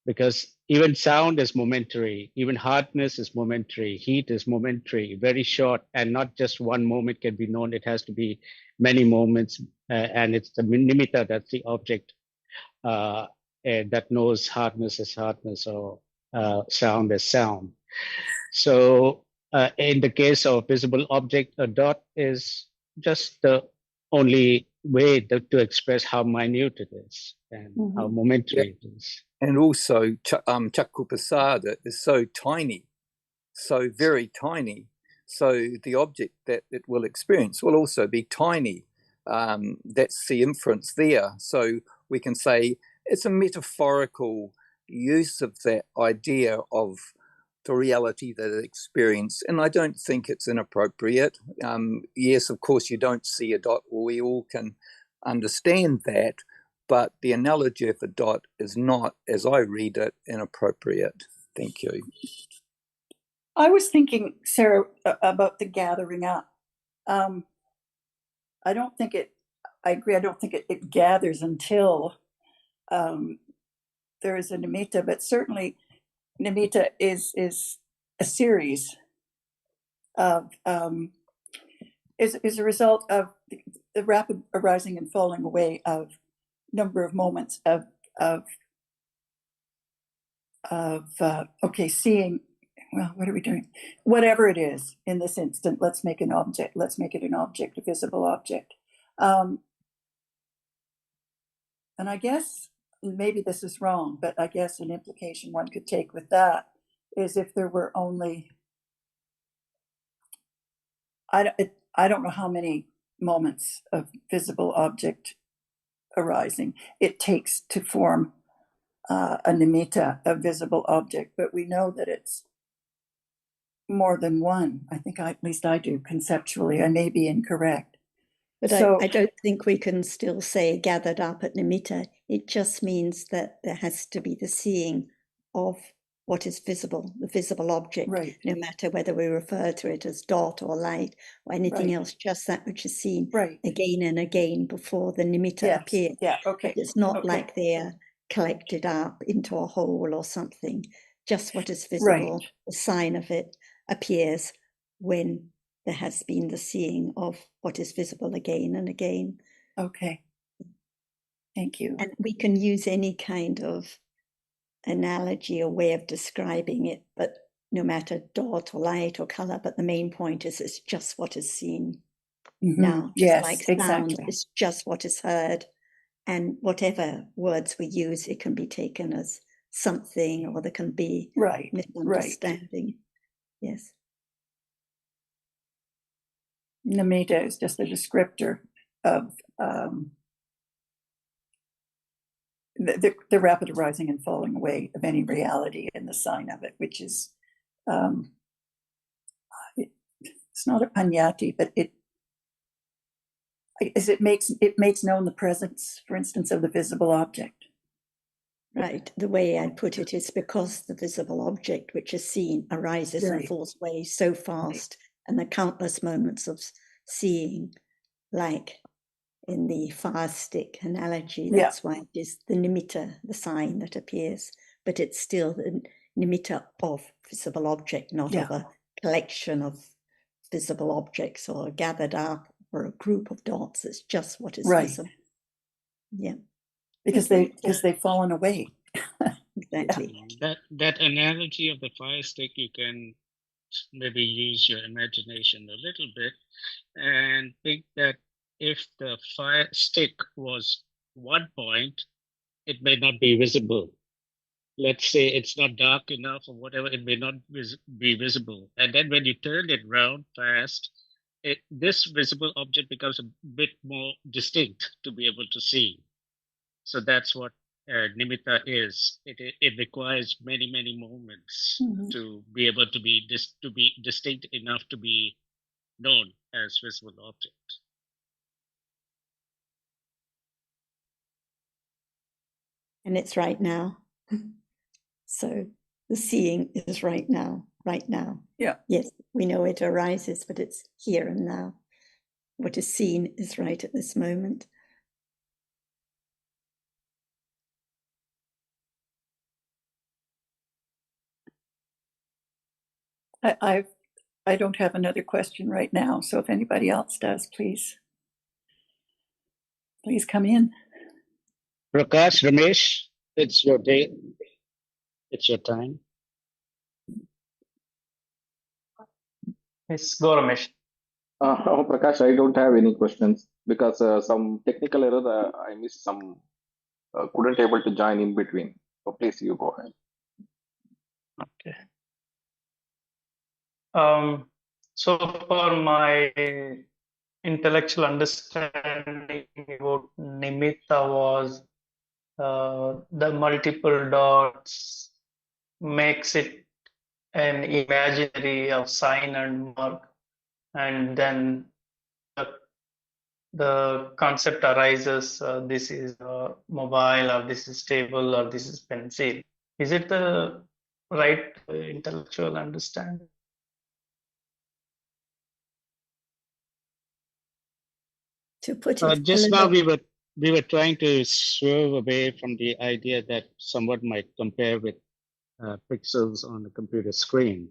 because even sound is momentary, even hardness is momentary, heat is momentary, very short, and not just one moment can be known. It has to be many moments, and it's the nimitta, that's the object that knows hardness as hardness or sound as sound. So in the case of visible object, a dot is just the only way to express how minute it is and how momentary it is. And also, Chakku Pasada is so tiny, so very tiny. So the object that it will experience will also be tiny. That's the inference there. So we can say it's a metaphorical use of that idea of the reality that it experienced. And I don't think it's inappropriate. Yes, of course, you don't see a dot. We all can understand that. But the analogy of a dot is not, as I read it, inappropriate. Thank you. I was thinking, Sarah, about the gathering up. I agree, I don't think it gathers until there is a nimitta, but certainly nimitta is a series of is a result of the rapid arising and falling away of number of moments of seeing. Well, what are we doing? Whatever it is in this instant, let's make an object. Let's make it an object, a visible object. And I guess maybe this is wrong, but I guess an implication one could take with that is if there were only, I don't know how many moments of visible object arising it takes to form a nimitta, a visible object, but we know that it's more than one. I think at least I do conceptually. I may be incorrect. But So, I don't think we can still say gathered up at nimitta. It just means that there has to be the seeing of what is visible, the visible object, right, no matter whether we refer to it as dot or light or anything Right. else, just that which is seen right. again and again before the nimitta Yes. appears. Yeah, okay. It's not Okay. like they're collected up into a whole or something. Just what is visible, the sign of it appears when there has been the seeing of what is visible again and again. Okay. Thank you. And we can use any kind of analogy or way of describing it, but no matter dot or light or color, but the main point is it's just what is seen now. Just Yes, like sound, exactly. it's just what is heard. And whatever words we use, it can be taken as something, or there can be Right. misunderstanding. Yes. Nimitta is just a descriptor of the rapid arising and falling away of any reality and the sign of it, which is it's not a panyati, but it makes known the presence, for instance, of the visible object. Right. The way I put it is because the visible object which is seen arises and Right. falls away so fast, and the countless moments of seeing, like in the fire stick analogy, that's why it is the nimitta, the sign that appears, but it's still the nimitta of visible object, not of a collection of visible objects or gathered up or a group of dots. It's just what is visible. Yeah. Because they've fallen away. Exactly. That analogy of the fire stick, you can maybe use your imagination a little bit and think that if the fire stick was one point, it may not be visible. Let's say it's not dark enough or whatever, it may not be visible. And then when you turn it round fast, this visible object becomes a bit more distinct to be able to see. So that's what nimitta is. It requires many moments to be able to be distinct enough to be known as visible object. And it's right now. So the seeing is right now. Yeah. Yes, we know it arises, but it's here and now. What is seen is right at this moment. I don't have another question right now, so if anybody else does, please come in. Prakash, Ramesh, it's your day. It's your time. Yes, go Ramesh. Prakash, I don't have any questions because some technical error, I missed some, couldn't able to join in between. So please, you go ahead. Okay. So for my intellectual understanding about nimitta was the multiple dots makes it an imaginary of sign and mark, and then the concept arises, this is mobile, or this is stable, or this is pencil. Is it the right intellectual understanding? To put it Just now we were we were trying to swerve away from the idea that someone might compare with pixels on a computer screen.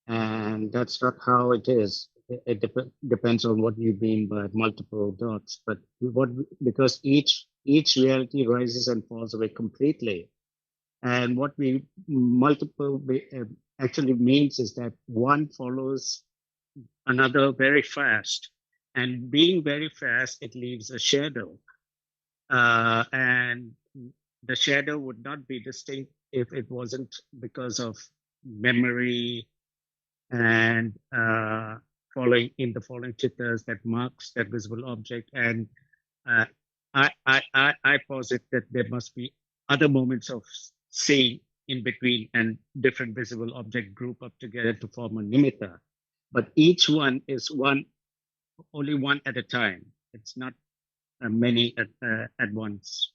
And that's not how it is. It depends on what you mean by multiple dots. But because each reality rises and falls away completely. And what multiple actually means is that one follows another very fast. And being very fast, it leaves a shadow. And the shadow would not be distinct if it wasn't because of memory and following chittas that marks that visible object. And I posit that there must be other moments of seeing in between, and different visible object group up together to form a nimitta. But each one is only one at a time. It's not many at once.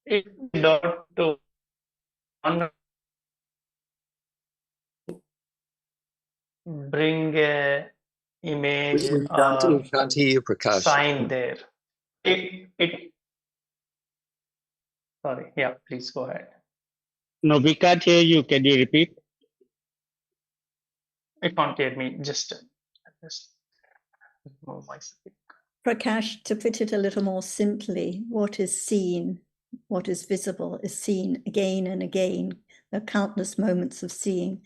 If we dot to one, bring a image We or can't hear you, Prakash. sign there. Sorry, yeah, please go ahead. No, we can't hear you. Can you repeat? It can't hear me. Just move myself. Prakash, to put it a little more simply, what is seen, what is visible, is seen again and again. There are countless moments of seeing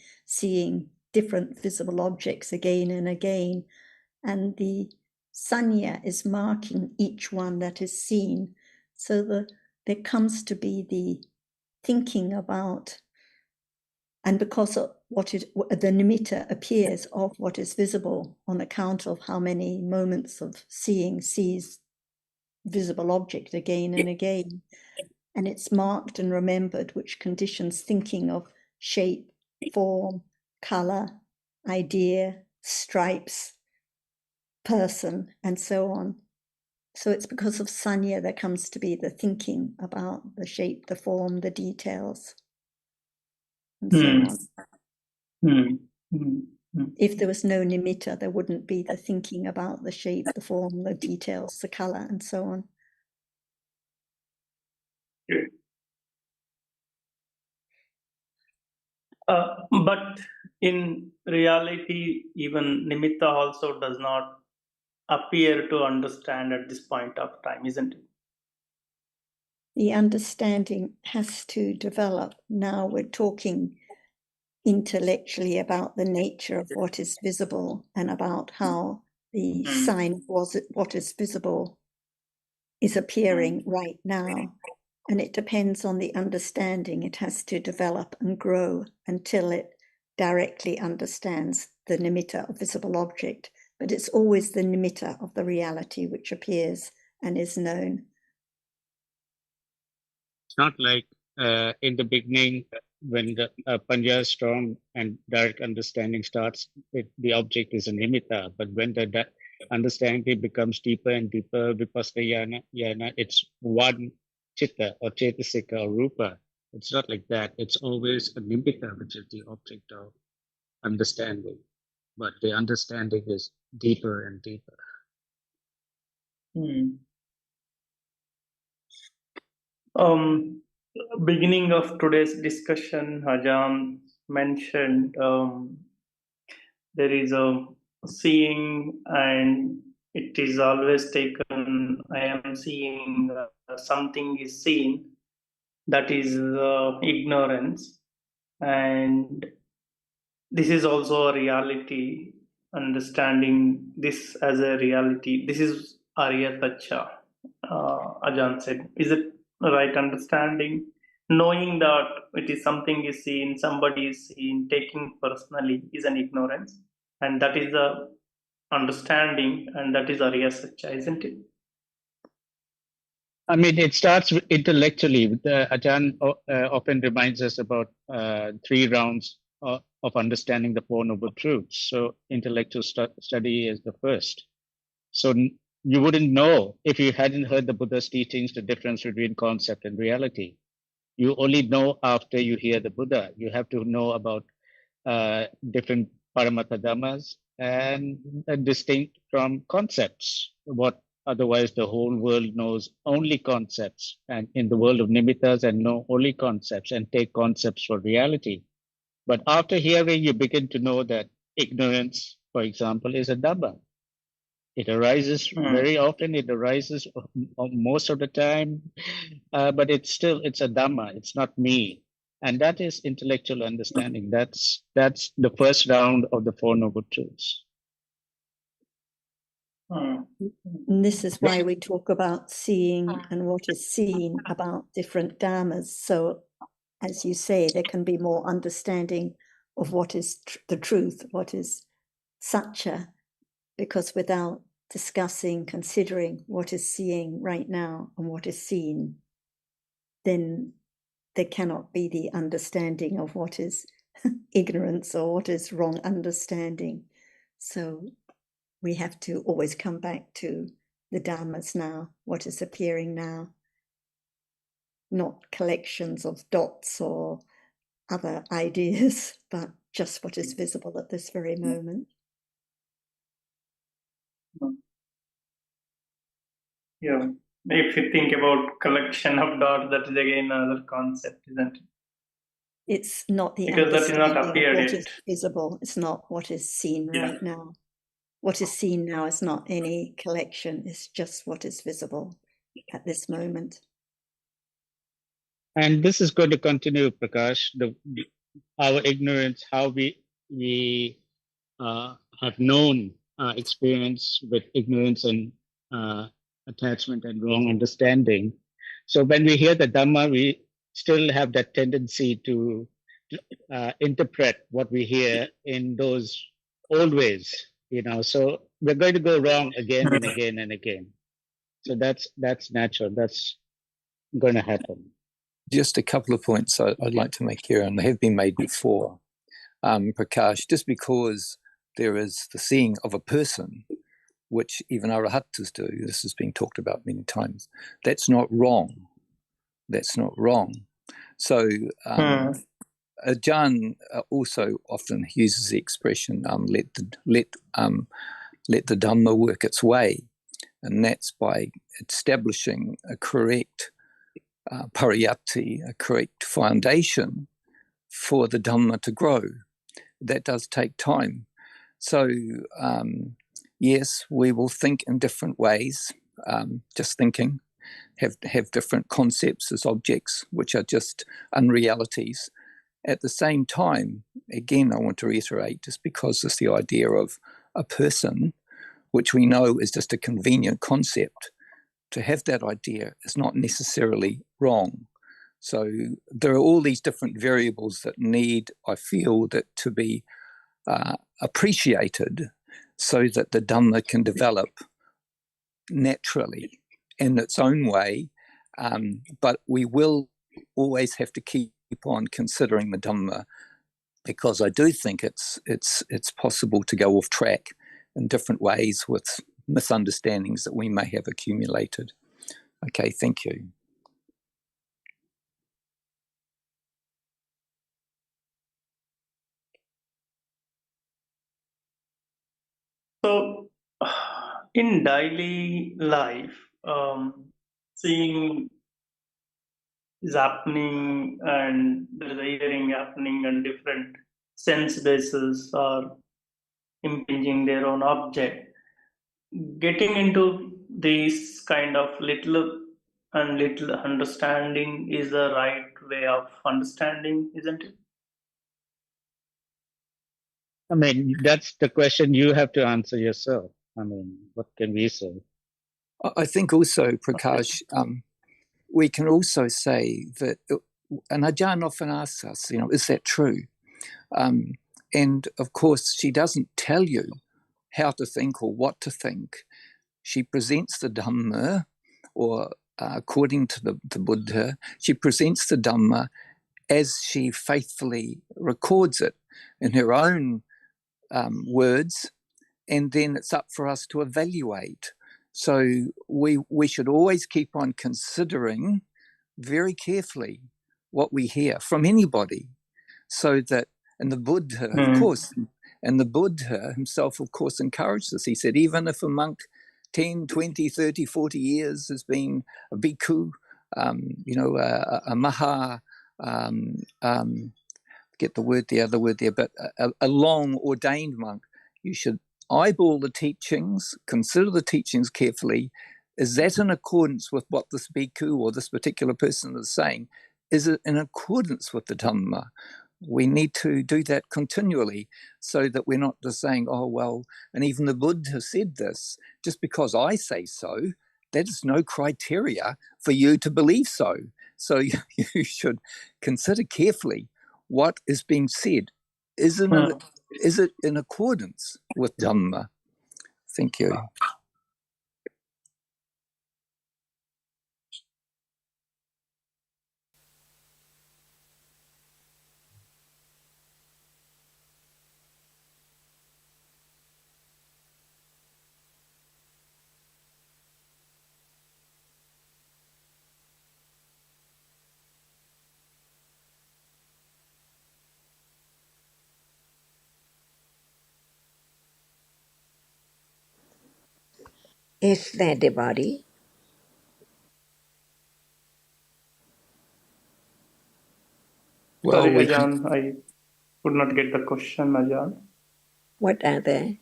different visible objects again and again. And the sanya is marking each one that is seen. So there comes to be the thinking about, and because of the nimitta appears of what is visible on account of how many moments of sees visible object again and again. And it's marked and remembered, which conditions thinking of shape, form, color, idea, stripes, person, and so on. So it's because of sanya there comes to be the thinking about the shape, the form, the details, and so on. If there was no nimitta, there wouldn't be the thinking about the shape, the form, the details, the color, and so on. But in reality, even nimitta also does not appear to understand at this point of time, isn't it? The understanding has to develop. Now we're talking intellectually about the nature of what is visible and about how the sign of what is visible is appearing right now. And it depends on the understanding. It has to develop and grow until it directly understands the nimitta of visible object. But it's always the nimitta of the reality which appears and is known. It's not like in the beginning when the panya is strong and direct understanding starts, the object is a nimitta. But when the understanding becomes deeper and deeper, vipassana yana, it's one chitta or cetasika or rupa. It's not like that. It's always a nimitta, which is the object of understanding. But the understanding is deeper and deeper. Beginning of today's discussion, Ajahn mentioned there is a seeing, and it is always taken, I am seeing, something is seen, that is ignorance. And this is also a reality, understanding this as a reality. This is Arya Tacha, Ajahn said. Is it the right understanding? Knowing that it is something is seen, somebody is seen, taking personally is an ignorance. And that is the understanding, and that is Arya Sacha, isn't it? I mean, it starts intellectually. Ajahn often reminds us about 3 rounds of understanding the Four Noble Truths. So intellectual study is the first. So you wouldn't know if you hadn't heard the Buddha's teachings, the difference between concept and reality. You only know after you hear the Buddha. You have to know about different Paramatha Dhammas, and distinct from concepts, what otherwise the whole world knows only concepts, and in the world of nimittas and know only concepts and take concepts for reality. But after hearing, you begin to know that ignorance, for example, is a Dhamma. It arises very often, it arises most of the time, but it's a Dhamma, it's not me. And that is intellectual understanding. That's the first round of the Four Noble Truths. And this is why we talk about seeing and what is seen about different dhammas. So, as you say, there can be more understanding of what is the truth, what is satcha, because without discussing, considering what is seeing right now and what is seen, then there cannot be the understanding of what is ignorance or what is wrong understanding. So we have to always come back to the dhammas now, what is appearing now, not collections of dots or other ideas, but just what is visible at this very moment. Yeah. If you think about collection of dots, that is again another concept, isn't it? It's not the Because that is not understanding of appeared what yet. is visible. It's not what is seen right now. What is seen now is not any collection. It's just what is visible at this moment. And this is going to continue, Prakash. Our ignorance, how we have known experience with ignorance and attachment and wrong understanding. So when we hear the Dhamma, we still have that tendency to interpret what we hear in those old ways, So we're going to go wrong again and again and again. So that's natural. That's going to happen. Just a couple of points I'd like to make here, and they have been made before. Prakash, just because there is the seeing of a person, which even arahatas do, this has been talked about many times, that's not wrong. That's not wrong. So Ajahn also often uses the expression, let the Dhamma work its way. And that's by establishing a correct pariyatti, a correct foundation for the Dhamma to grow. That does take time. So, yes, we will think in different ways, just thinking, have different concepts as objects, which are just unrealities. At the same time, again, I want to reiterate, just because it's the idea of a person, which we know is just a convenient concept, to have that idea is not necessarily wrong. So there are all these different variables that need, I feel, that to be appreciated so that the Dhamma can develop naturally in its own way. But we will always have to keep on considering the Dhamma, because I do think it's possible to go off track in different ways with misunderstandings that we may have accumulated. Okay, thank you. So, in daily life, seeing is happening and there is a hearing happening, and different sense bases are impinging their own object. Getting into this kind of little understanding is the right way of understanding, isn't it? I mean, that's the question you have to answer yourself. I mean, what can we say? I think also, Prakash, we can also say that, and Ajahn often asks us, is that true? And of course, she doesn't tell you how to think or what to think. She presents the Dhamma, or according to the Buddha, she presents the Dhamma as she faithfully records it in her own words, and then it's up for us to evaluate. So we should always keep on considering very carefully what we hear from anybody, so that, and the Buddha, of course, And the Buddha himself, of course, encouraged this. He said, even if a monk 10, 20, 30, 40 years has been a bhikkhu, a maha, get the other word there, but a long ordained monk, you should eyeball the teachings, consider the teachings carefully. Is that in accordance with what this bhikkhu or this particular person is saying? Is it in accordance with the Dhamma? We need to do that continually so that we're not just saying, oh, well, and even the Buddha said this, just because I say so, that is no criteria for you to believe so. So you should consider carefully what is being said. Is it in accordance with Dhamma? Thank you. Is that the body? Well, Sorry, we Ajahn, I could not get the question, Ajahn. What are they?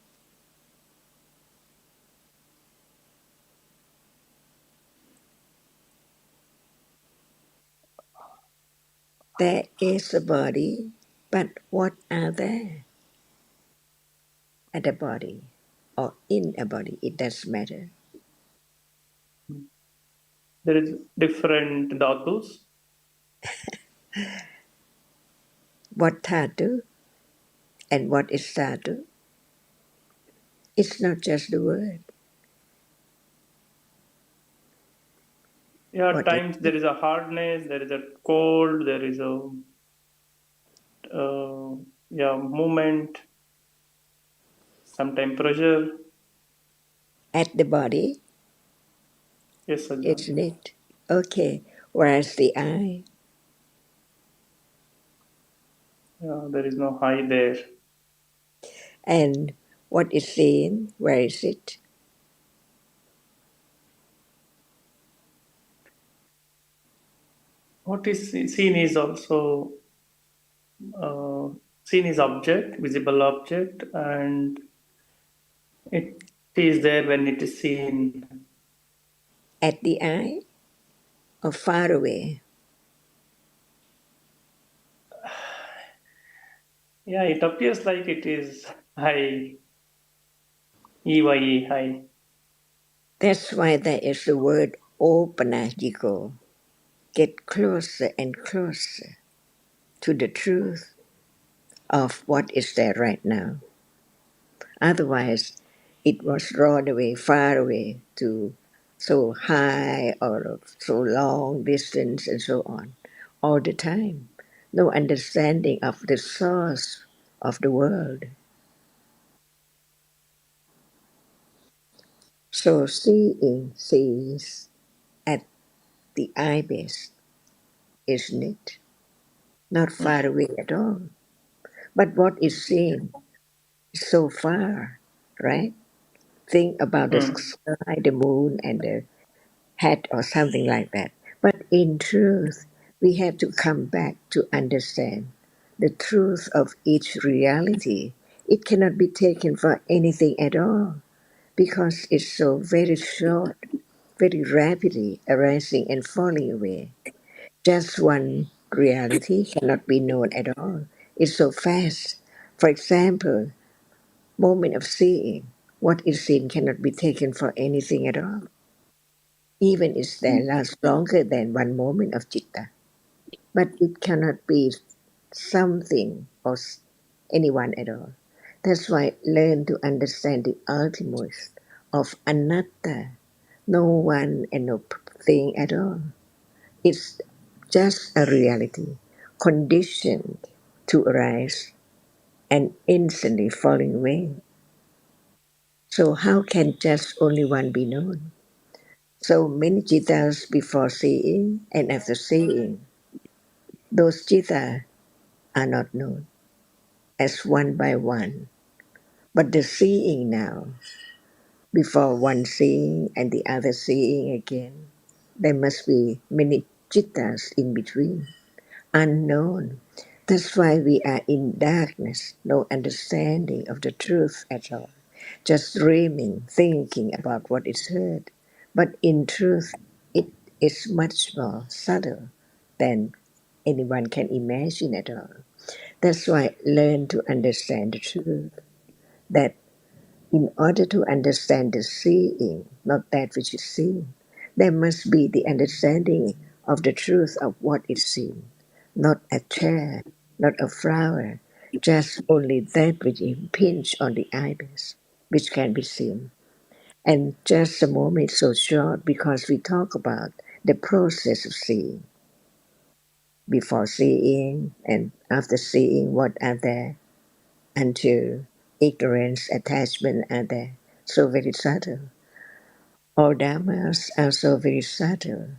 There is a body, but what are there at a body or in a body? It doesn't matter. There is different dhatus. What dhatu and what is dhatu? It's not just the word. Yeah, at What is times it? there is a hardness, there is a cold, there is a movement, sometimes pressure. At the body, Yes, Ajahn. isn't it? Okay. Whereas the eye, Yeah, there is no high there. and what is seen, where is it? What is seen is also uh, seen is object, visible object, and it is there when it is seen. At the eye or far away? Yeah, it appears like it is high, EYE, high. That's why there is the word opanajiko. Get closer and closer to the truth of what is there right now. Otherwise, it was drawn away, far away to so high or so long distance and so on, all the time. No understanding of the source of the world. So seeing sees at the eye base, isn't it? Not far away at all. But what is seen is so far, right? Think about the Hmm. sky, the moon, and the hat or something like that. But in truth, we have to come back to understand the truth of each reality. It cannot be taken for anything at all because it's so very short, very rapidly arising and falling away. Just one reality cannot be known at all. It's so fast. For example, moment of seeing. What is seen cannot be taken for anything at all. Even if they last longer than one moment of citta. But it cannot be something or anyone at all. That's why learn to understand the ultimate of anatta, no one and no thing at all. It's just a reality, conditioned to arise and instantly falling away. So how can just only one be known? So many jittas before seeing and after seeing. Those jittas are not known as one by one. But the seeing now, before one seeing and the other seeing again, there must be many chittas in between, unknown. That's why we are in darkness, no understanding of the truth at all, just dreaming, thinking about what is heard. But in truth, it is much more subtle than anyone can imagine at all. That's why learn to understand the truth, that in order to understand the seeing, not that which is seen, there must be the understanding of the truth of what is seen, not a chair, not a flower, just only that which impinges on the iris, which can be seen. And just a moment so short because we talk about the process of seeing, before seeing and after seeing what are there, until ignorance, attachment are there. So very subtle. All dhammas are so very subtle.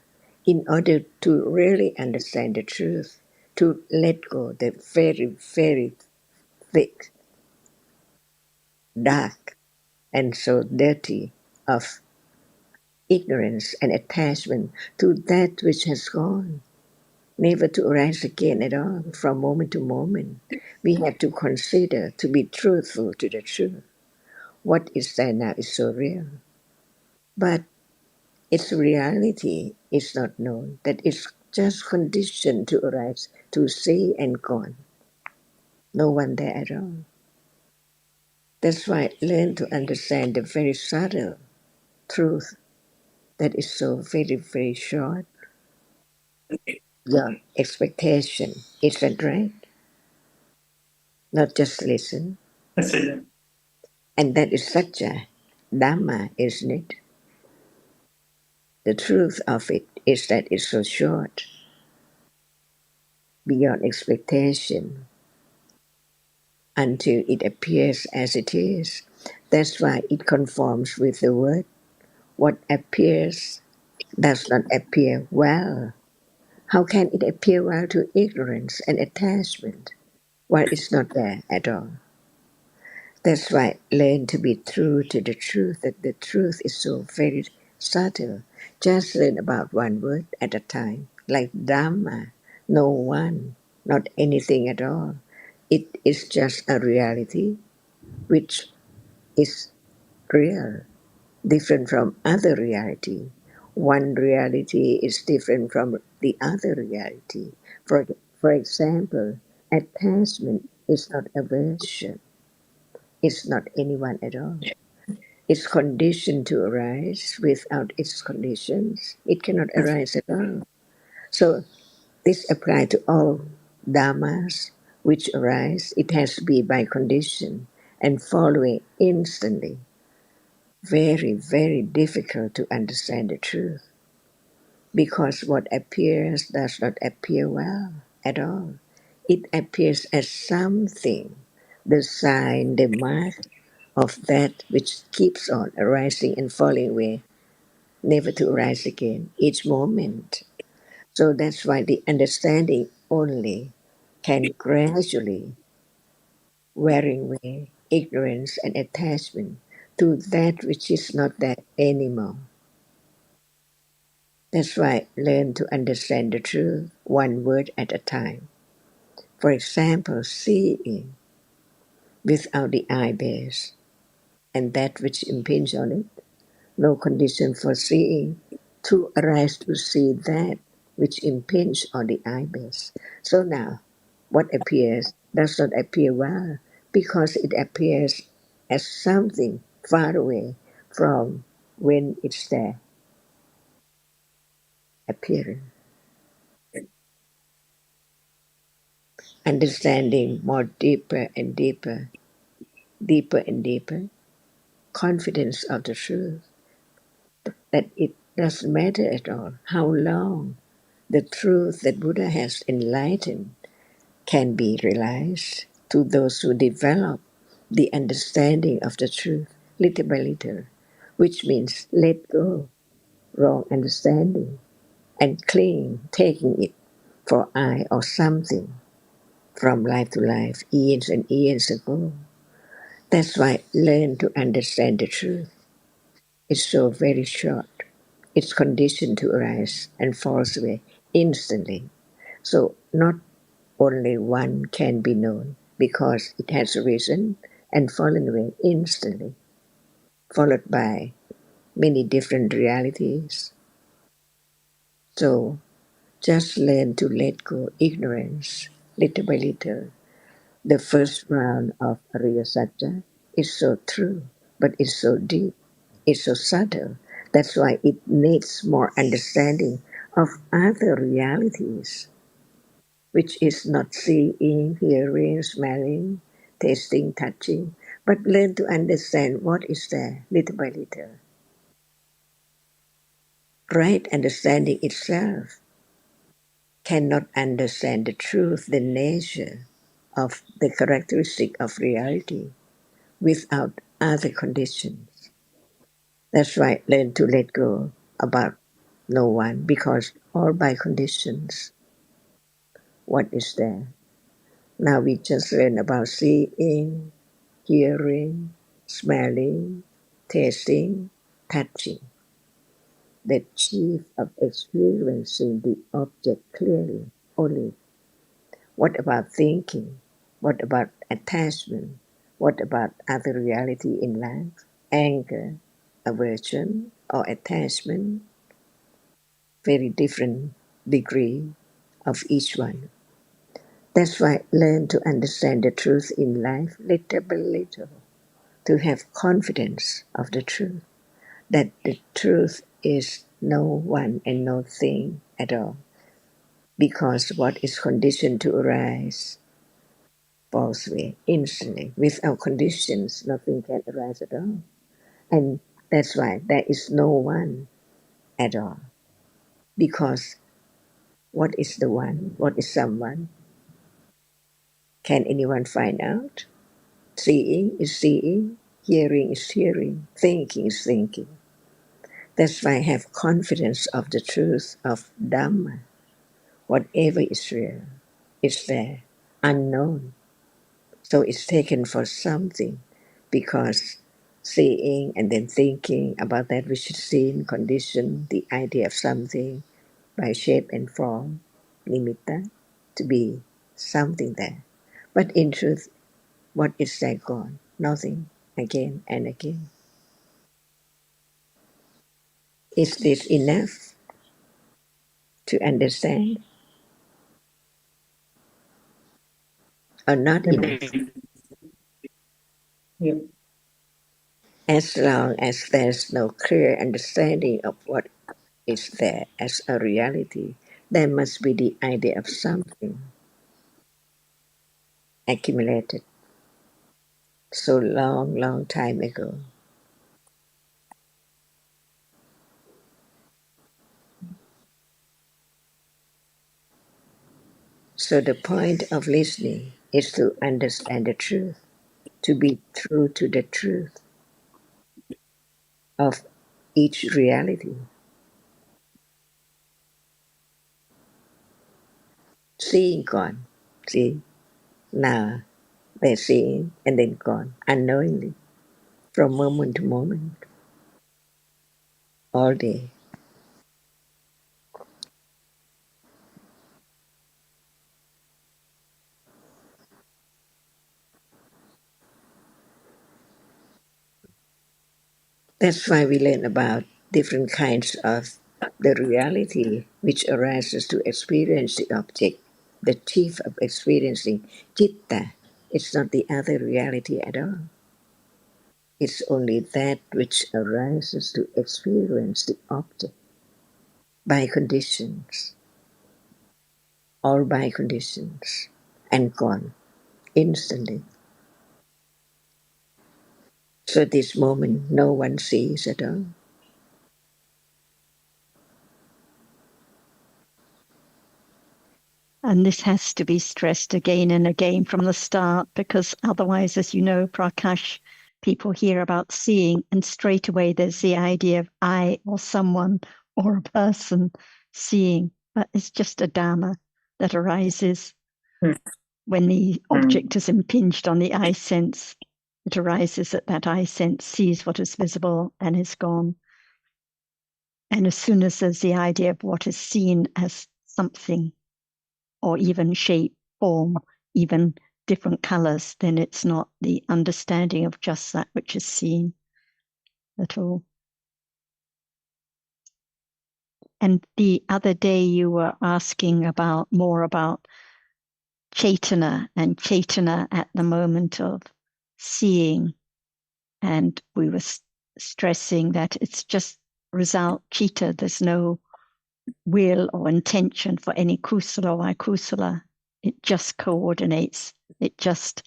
In order to really understand the truth, to let go the very, very thick, dark, and so dirty of ignorance and attachment to that which has gone, never to arise again at all, from moment to moment. We have to consider to be truthful to the truth. What is there now is so real. But its reality is not known, that it's just conditioned to arise, to see and gone. No one there at all. That's why learn to understand the very subtle truth that is so very, very short. Your expectation is a right, not just listen. Yes, Ajahn. And that is such a Dhamma, isn't it? The truth of it is that it's so short, beyond expectation, until it appears as it is. That's why it conforms with the word. What appears does not appear well. How can it appear well to ignorance and attachment while it's not there at all? That's why learn to be true to the truth, that the truth is so very subtle. Just learn about one word at a time, like Dhamma, no one, not anything at all. It is just a reality which is real, different from other reality. One reality is different from the other reality. For example, attachment is not aversion. It's not anyone at all. It's conditioned to arise. Without its conditions, it cannot arise at all. So this applies to all dhammas which arise. It has to be by condition and following instantly. Very, very difficult to understand the truth because what appears does not appear well at all. It appears as something, the sign, the mark of that which keeps on arising and falling away, never to arise again, each moment. So that's why the understanding only can gradually wearing away ignorance and attachment to that which is not that anymore. That's why learn to understand the truth one word at a time. For example, seeing without the eye base and that which impinges on it, no condition for seeing to arise to see that which impinges on the eye base. So now, what appears does not appear well because it appears as something far away from when it's there, appearing. Understanding more deeper and deeper, deeper and deeper, confidence of the truth, that it doesn't matter at all how long the truth that Buddha has enlightened can be realized to those who develop the understanding of the truth little by little, which means let go wrong understanding and cling, taking it for I or something from life to life, years and years ago. That's why learn to understand the truth is so very short. It's conditioned to arise and falls away instantly. So not only one can be known because it has arisen and fallen away instantly, followed by many different realities. So just learn to let go ignorance little by little. The first round of Ariya Satya is so true, but it's so deep, it's so subtle. That's why it needs more understanding of other realities, which is not seeing, hearing, smelling, tasting, touching, but learn to understand what is there little by little. Right understanding itself cannot understand the truth, the nature of the characteristic of reality without other conditions. That's why learn to let go about no one because all by conditions. What is there? Now we just learn about seeing, hearing, smelling, tasting, touching. The chief of experiencing the object clearly only. What about thinking? What about attachment? What about other reality in life? Anger, aversion, or attachment? Very different degree of each one. That's why learn to understand the truth in life little by little, to have confidence of the truth, that the truth is no one and no thing at all, because what is conditioned to arise falls away instantly. Without conditions, nothing can arise at all. And that's why there is no one at all. Because what is the one? What is someone? Can anyone find out? Seeing is seeing, hearing is hearing, thinking is thinking. That's why I have confidence of the truth of Dhamma. Whatever is real is there, unknown. So it's taken for something because seeing and then thinking about that which is seen, condition, the idea of something by shape and form, nimitta, to be something there. But in truth, what is there gone? Nothing, again and again. Is this enough to understand or not enough? Yeah. As long as there's no clear understanding of what is there as a reality, there must be the idea of something accumulated so long, long time ago. So the point of listening is to understand the truth, to be true to the truth of each reality. Seeing gone, see, now they're seeing and then gone, unknowingly, from moment to moment, all day. That's why we learn about different kinds of the reality which arises to experience the object. The chief of experiencing, citta, it's not the other reality at all. It's only that which arises to experience the object by conditions, all by conditions, and gone instantly. So this moment no one sees at all. And this has to be stressed again and again from the start, because otherwise, as you know, Prakash, people hear about seeing and straight away there's the idea of I or someone or a person seeing. But it's just a Dhamma that arises Hmm. when the object is impinged on the eye sense. It arises at that eye sense, sees what is visible and is gone. And as soon as there's the idea of what is seen as something, or even shape, form, even different colors, then it's not the understanding of just that which is seen at all. And the other day you were asking more about Chaitana and Chaitana at the moment of seeing. And we were stressing that it's just result chitta. There's no will or intention for any kusala or akusala. It just coordinates. It just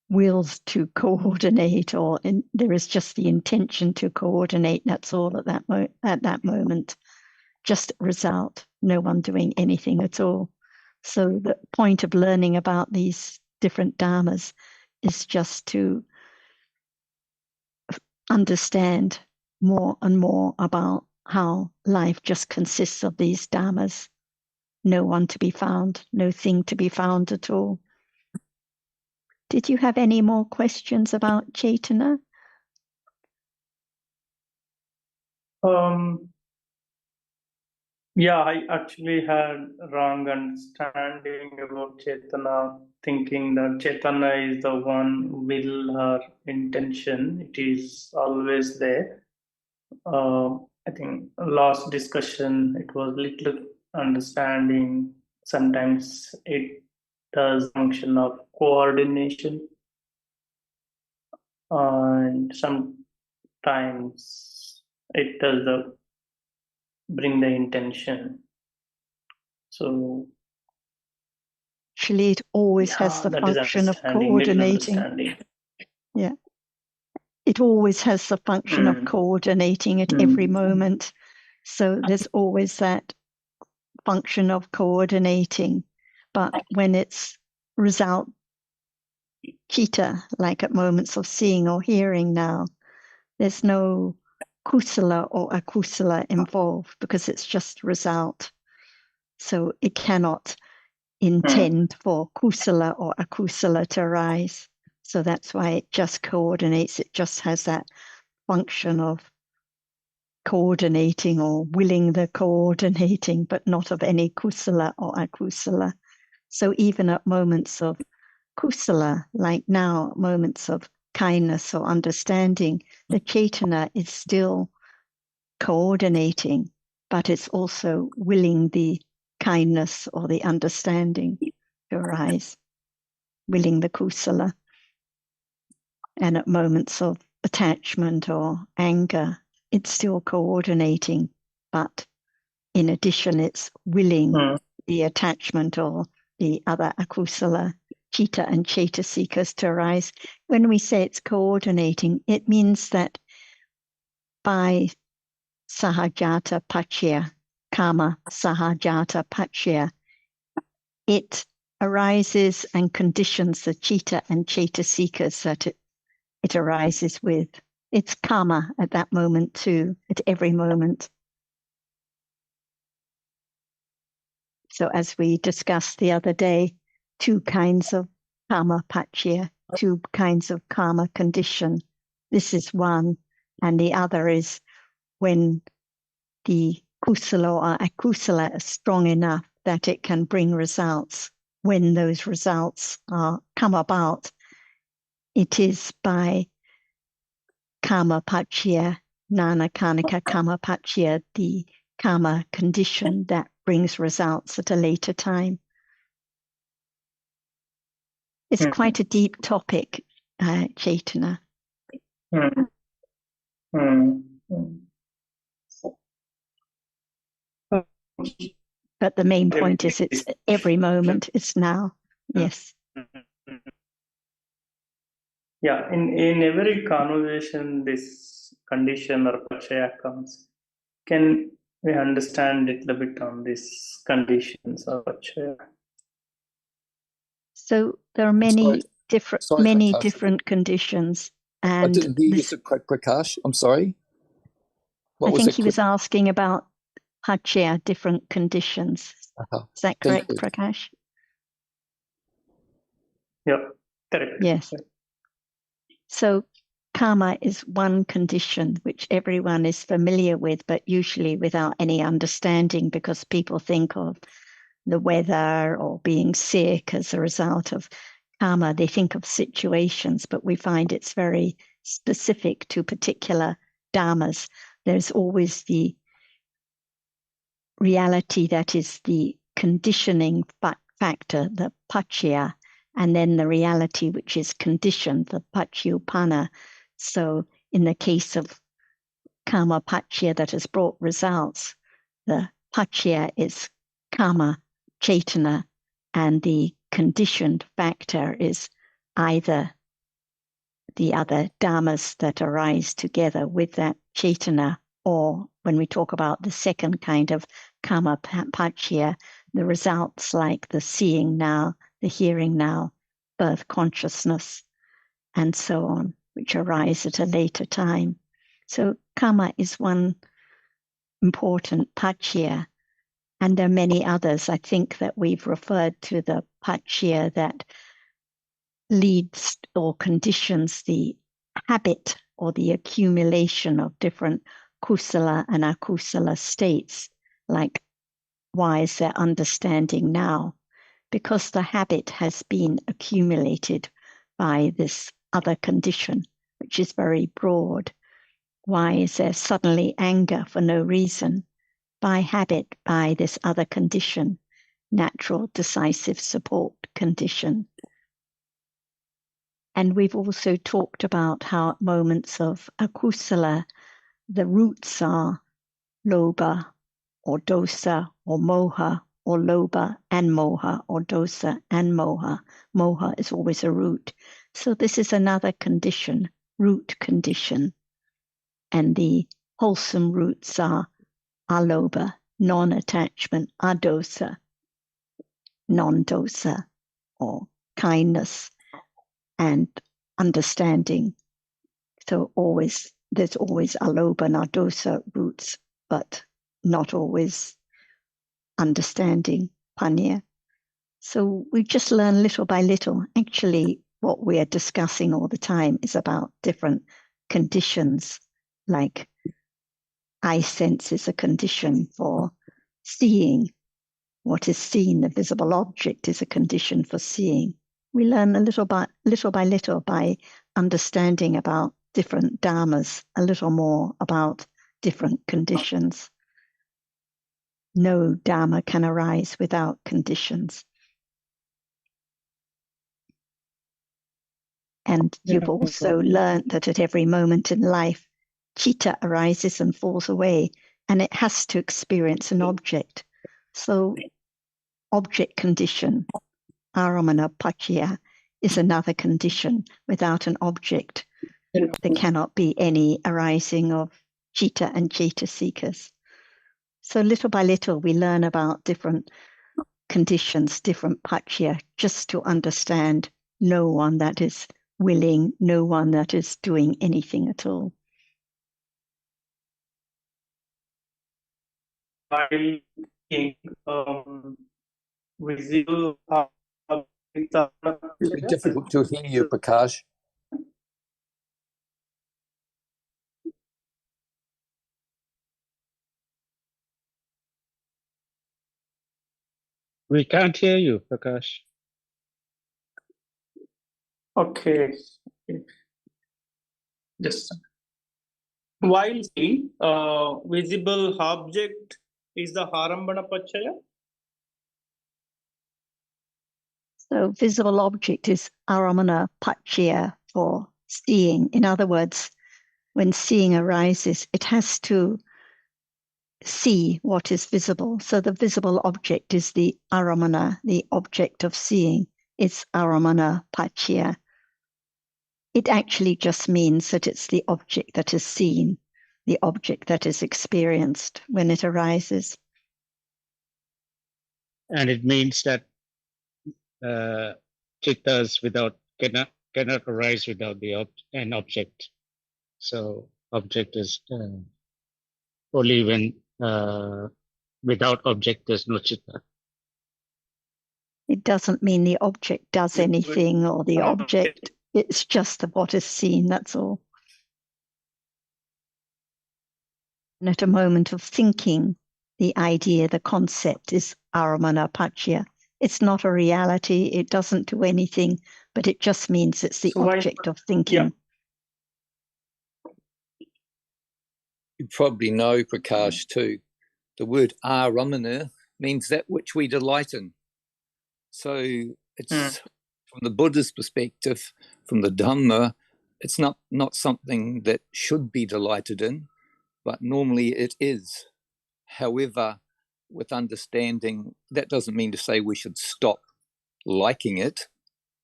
wills to coordinate, or there is just the intention to coordinate. That's all at that moment. Just result. No one doing anything at all. So the point of learning about these different dhammas is just to understand more and more about how life just consists of these dhammas. No one to be found, no thing to be found at all. Did you have any more questions about Chaitana? Yeah, I actually had wrong understanding about Chetana, thinking that Chetana is the one will or intention. It is always there. I think last discussion, it was little understanding. Sometimes it does function of coordination, and sometimes it does bring the intention. So actually, it always has the function of coordinating. Yeah. It always has the function of coordinating at every moment. So there's always that function of coordinating. But when it's result chitta, like at moments of seeing or hearing now, there's no kusala or akusala involved because it's just result. So it cannot intend for kusala or akusala to arise. So that's why it just coordinates. It just has that function of coordinating or willing the coordinating, but not of any kusala or akusala. So even at moments of kusala, like now, moments of kindness or understanding, the Chaitana is still coordinating, but it's also willing the kindness or the understanding to arise, willing the kusala. And at moments of attachment or anger, it's still coordinating, but in addition, it's willing the attachment or the other akusala, chitta and chaitasikas to arise. When we say it's coordinating, it means that by sahajata pachya, kama sahajata pachya, it arises and conditions the chitta and chaitasikas that it arises with. It's karma at that moment too, at every moment. So as we discussed the other day, two kinds of karma pachya, two kinds of karma condition. This is one, and the other is when the kusala or akusala is strong enough that it can bring results. When those results come about, it is by karma pachya, nana karnika karma pachya, the karma condition that brings results at a later time. It's quite a deep topic, Chaitana. But the main point is it's every moment, it's now. Yes. Yeah, in every conversation, this condition or pachaya comes. Can we understand it a bit on these conditions or pachaya? So there are many different conditions. And I didn't hear you, Prakash. I'm sorry. I think he was asking about pachaya, different conditions. Is that correct, Prakash? Yeah, correct. Yes. So karma is one condition which everyone is familiar with, but usually without any understanding, because people think of the weather or being sick as a result of karma. They think of situations, but we find it's very specific to particular dharmas. There's always the reality that is the conditioning factor, the paccaya, and then the reality which is conditioned, the paccayupanna. So in the case of karma paccaya that has brought results, the paccaya is karma, cetana, and the conditioned factor is either the other dharmas that arise together with that cetana, or when we talk about the second kind of karma paccaya, the results like the seeing now, the hearing now, birth consciousness, and so on, which arise at a later time. So karma is one important paccaya, and there are many others. I think that we've referred to the paccaya that leads or conditions the habit or the accumulation of different kusala and akusala states, like why is there understanding now? Because the habit has been accumulated by this other condition, which is very broad. Why is there suddenly anger for no reason? By habit, by this other condition, natural decisive support condition. And we've also talked about how at moments of akusala, the roots are lobha or dosa or moha, or lobha and moha, or dosa and moha. Moha is always a root. So this is another condition, root condition. And the wholesome roots are alobha, non-attachment, adosa, non-dosa, or kindness and understanding. So there's always alobha and adosa roots, but not always understanding, panya. So we just learn little by little. Actually, what we are discussing all the time is about different conditions, like eye sense is a condition for seeing. What is seen, the visible object, is a condition for seeing. We learn a little by little by understanding about different dharmas, a little more about different conditions. No dharma can arise without conditions. And you've also learned that at every moment in life, citta arises and falls away, and it has to experience an object. So object condition, aramana paccaya, is another condition. Without an object, there cannot be any arising of citta and cetasikas. So little by little, we learn about different conditions, different paccaya, just to understand no one that is willing, no one that is doing anything at all. While being visible It's difficult to hear you, Prakash. We can't hear you, Prakash. Okay. Just while seeing visible object is the harambana paccaya. So visible object is aramana paccaya for seeing. In other words, when seeing arises, it has to see what is visible. So the visible object is the aramana, the object of seeing. It's aramana paccaya. It actually just means that it's the object that is seen, the object that is experienced when it arises. And it means that chittas cannot arise without an object. So object is only when without object there's no chitta. It doesn't mean the object does anything or the object It's just what is seen, that's all. And at a moment of thinking, the idea, the concept is aramana paccaya. It's not a reality, it doesn't do anything, but it just means it's the So object of thinking. You probably know, Prakash, too, the word aramana means that which we delight in. So it's from the Buddha's perspective, from the Dhamma, it's not something that should be delighted in, but normally it is. However, with understanding, that doesn't mean to say we should stop liking it.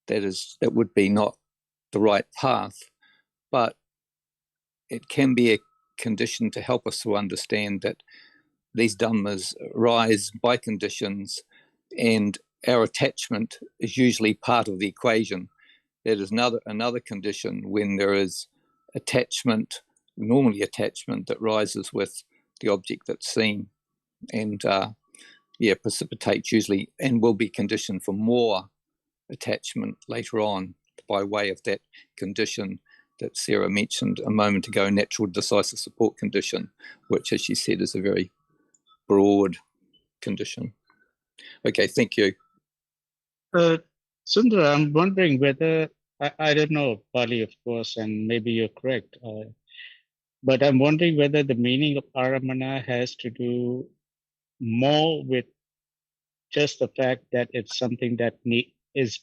That would be not the right path, but it can be a condition to help us to understand that these dhammas rise by conditions, and our attachment is usually part of the equation. There is another condition when there is attachment, normally attachment, that rises with the object that's seen, and precipitates usually, and will be conditioned for more attachment later on by way of that condition that Sarah mentioned a moment ago, natural decisive support condition, which, as she said, is a very broad condition. Okay, thank you. Sundara, I'm wondering whether, I don't know, Pali, of course, and maybe you're correct, but I'm wondering whether the meaning of aramana has to do more with just the fact that it's something that is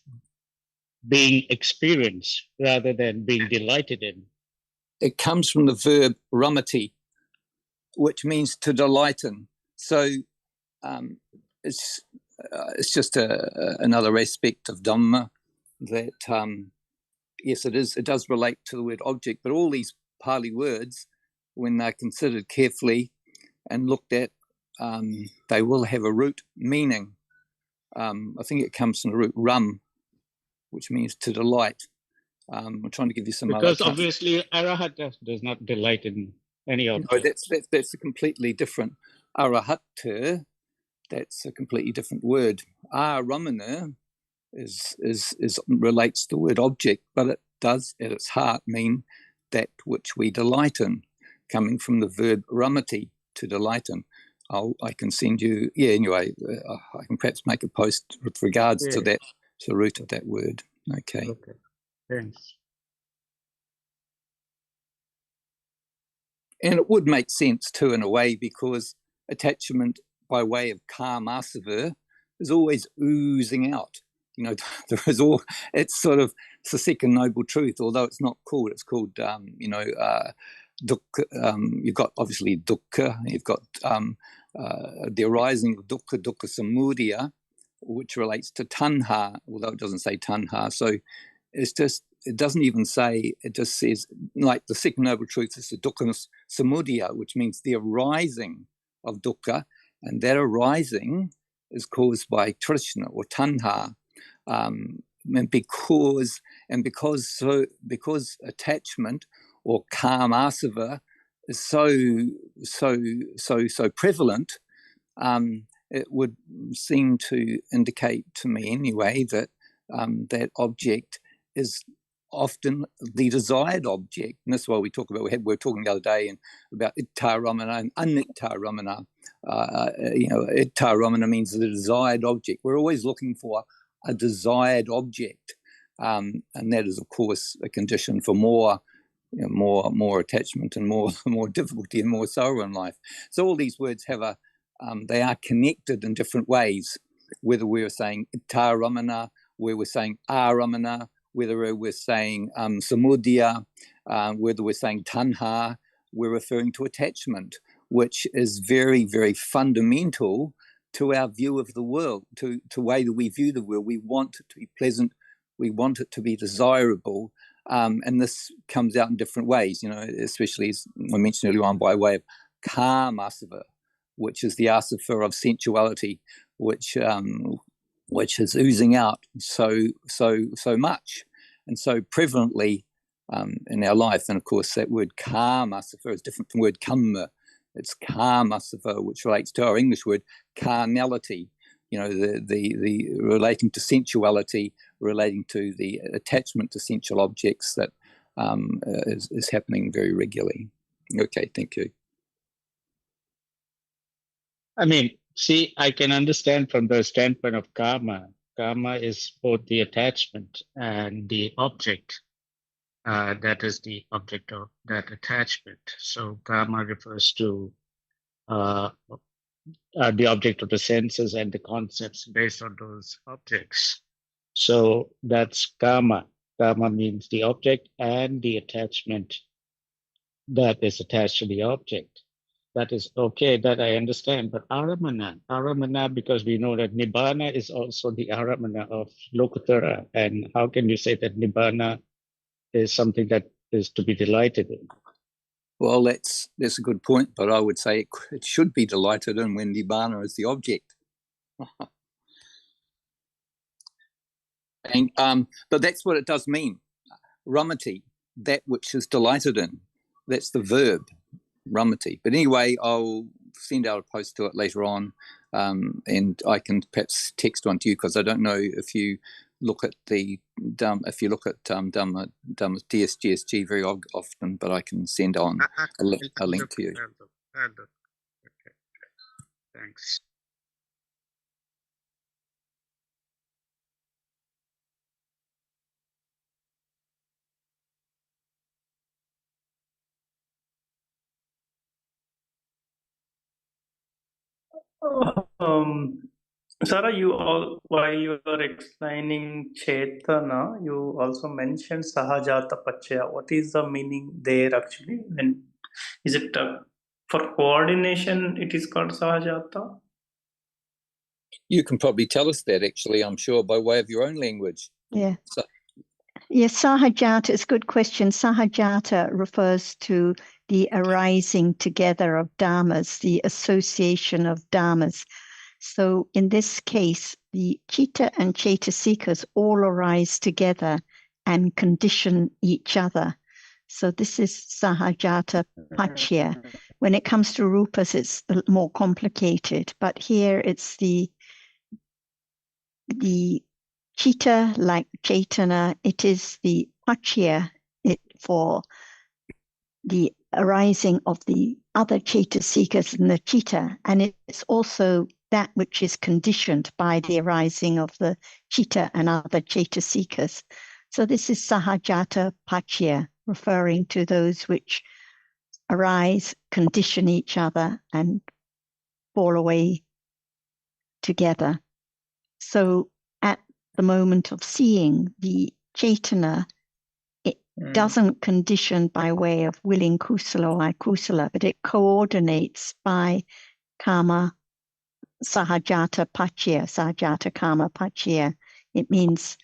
being experienced rather than being delighted in. It comes from the verb ramati, which means to delight in. So it's just another aspect of Dhamma that, yes, it does relate to the word object, but all these Pali words, when they're considered carefully and looked at, they will have a root meaning. I think it comes from the root ram, which means to delight. I'm trying to give you some because obviously arahat does not delight in any object. No, that's a completely different arahat. That's a completely different word. Aramana is relates to the word object, but it does at its heart mean that which we delight in, coming from the verb ramati, to delight in. I can send you, anyway, I can perhaps make a post with regards to that, to the root of that word. Okay. Thanks. And it would make sense too, in a way, because attachment by way of karmasava is always oozing out. There is it's the second noble truth, although it's not called, it's called, dukkha. You've got obviously dukkha, you've got the arising of dukkha samudaya, which relates to tanha, although it doesn't say tanha. So it's just, it doesn't even say, it just says, like the second noble truth is the dukkha samudaya, which means the arising of dukkha, and that arising is caused by trishna or tanha, and because attachment or karmasava is so prevalent, it would seem to indicate to me anyway that that object is often the desired object. And that's why we were talking the other day about ittha ramana and anittha ramana. Ittha ramana means the desired object. We're always looking for a desired object, and that is, of course, a condition for more attachment and more difficulty and more sorrow in life. So all these words have they are connected in different ways, whether we're saying ittha ramana, where we're saying aramana, whether we're saying samudaya, whether we're saying tanha, we're referring to attachment, which is very, very fundamental to our view of the world, to the way that we view the world. We want it to be pleasant, we want it to be desirable, and this comes out in different ways, especially as I mentioned earlier on, by way of karmasava, which is the asava of sensuality, which is oozing out so much and so prevalently in our life. And of course, that word karmasava is different from the word kamma. It's karmasava, which relates to our English word carnality. The relating to sensuality, relating to the attachment to sensual objects that is happening very regularly. Okay, thank you. I mean, see, I can understand from the standpoint of karma. Karma is both the attachment and the object. That is the object of that attachment. So karma refers to the object of the senses and the concepts based on those objects. So that's karma. Karma means the object and the attachment that is attached to the object. That is okay, that I understand. But aramana, because we know that nibbana is also the aramana of Lokuttara. And how can you say that nibbana is something that is to be delighted in? Well, that's a good point, but I would say it should be delighted in when nibbana is the object. And but that's what it does mean. Ramati, that which is delighted in. That's the verb, ramati. But anyway, I'll send out a post to it later on, and I can perhaps text one to you, because I don't know if you look at the Dhamma DSGSG very often, but I can send on a link to you. Okay. Thanks. Sarah, while you are explaining Chetana, you also mentioned Sahajata Pachaya. What is the meaning there actually? And is it for coordination? It is called Sahajata. You can probably tell us that, actually, I'm sure, by way of your own language. Yeah. So, yes, Sahajata is a good question. Sahajata refers to the arising together of dhammas, the association of dhammas. So in this case, the chitta and cetasikas all arise together and condition each other. So this is Sahajata Pachya. When it comes to rupas, it's more complicated, but here it's the chitta, like Chaitana, it is the Pachya for the arising of the other Cetasikas in the chitta, and it's also that which is conditioned by the arising of the chitta and other Cetasikas. So this is Sahajata Pachya, referring to those which arise, condition each other, and fall away together. So at the moment of seeing, the Chaitana, it doesn't condition by way of willing kusala or akusala, but it coordinates by karma Sahajata Pachya, Sahajata Karma Pachya. It means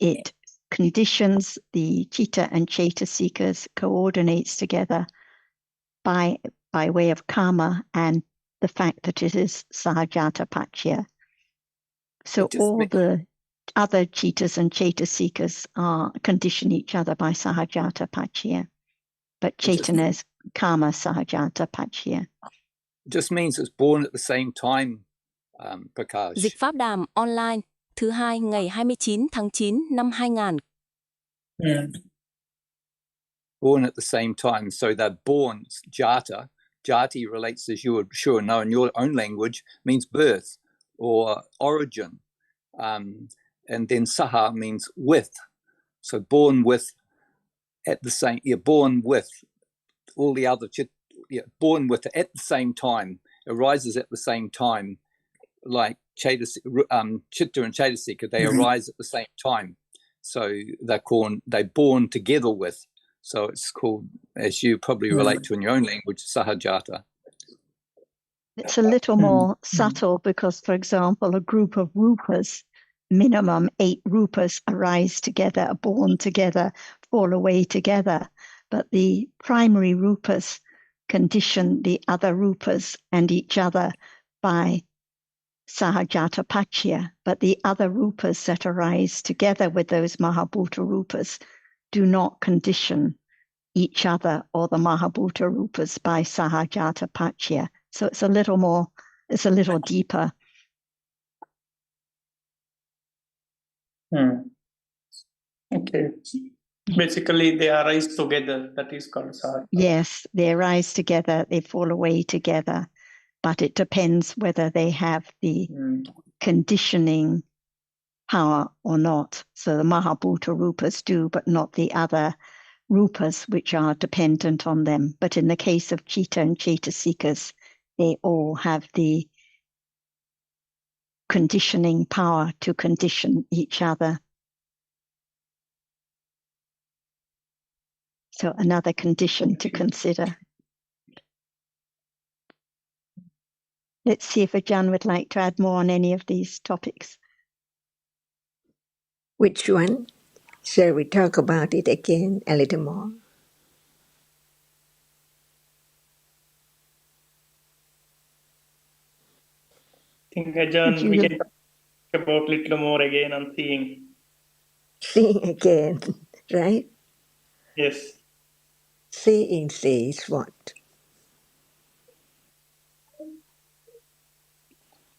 it conditions the chitta and cetasikas, coordinates together by way of karma and the fact that it is Sahajata Pachya. So all the other chittas and cetasikas condition each other by Sahajata Pachya, but Chaitana is karma Sahajata Pachya. It just means it's born at the same time, Prakash. Dịch pháp đàm online thứ hai ngày 29 tháng 9 năm 2000. Born at the same time, so they're born, jata. Jati relates, as you would sure know in your own language, means birth or origin. And then saha means with. So born with at the same, born with all the other, born with at the same time, arises at the same time, like chitta and Chaitasika, they arise at the same time. So they're born together with. So it's called, as you probably relate to in your own language, Sahajata. It's a little more subtle because, for example, a group of rupas, minimum 8 rupas arise together, are born together, fall away together. But the primary rupas condition the other rupas and each other by Sahajata Pachya. But the other rupas that arise together with those Mahabhuta rupas do not condition each other or the Mahabhuta rupas by Sahajata Pachya. So it's a little deeper. Okay. Basically, they arise together. That is called sari. Yes, they arise together, they fall away together, but it depends whether they have the conditioning power or not. So the Mahabhuta Rupas do, but not the other Rupas which are dependent on them. But in the case of Chitta and Cetasikas, they all have the conditioning power to condition each other. So another condition to consider. Let's see if Ajahn would like to add more on any of these topics. Which one? Shall we talk about it again a little more? I think, Ajahn, we can talk about little more again on seeing. Seeing again, right? Yes. Seeing says what?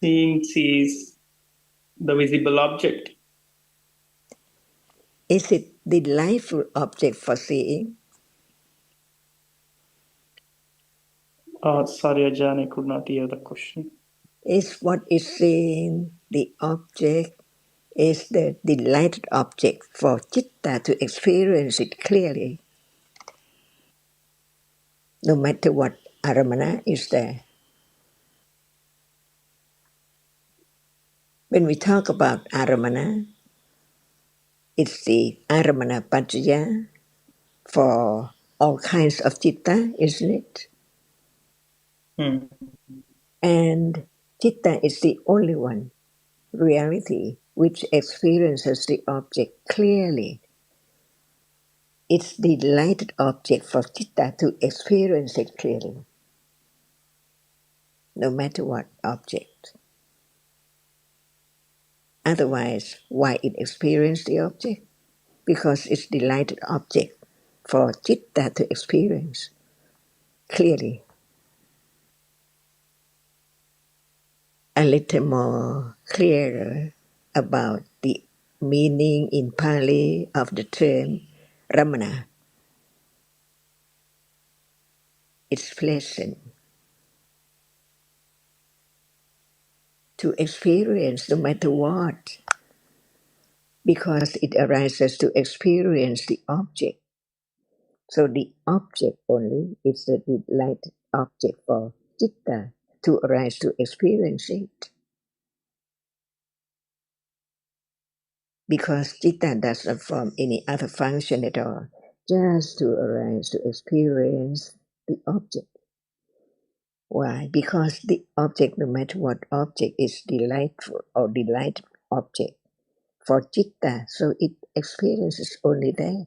Seeing sees the visible object. Is it the delightful object for seeing? Sorry, Ajahn, I could not hear the question. Is what is seen the object? Is the delighted object for citta to experience it clearly, no matter what aramana is there? When we talk about aramana, it's the aramana paccaya for all kinds of citta, isn't it? And citta is the only one, reality, which experiences the object clearly. It's the delighted object for citta to experience it clearly, no matter what object. Otherwise, why it experience the object? Because it's delighted object for citta to experience clearly. A little more clearer about the meaning in Pali of the term Ramana. It's pleasant to experience no matter what, because it arises to experience the object. So the object only is the delighted object for citta to arise to experience it. Because citta does not form any other function at all, just to arise to experience the object. Why? Because the object, no matter what object, is delightful or delighted object for citta, so it experiences only that.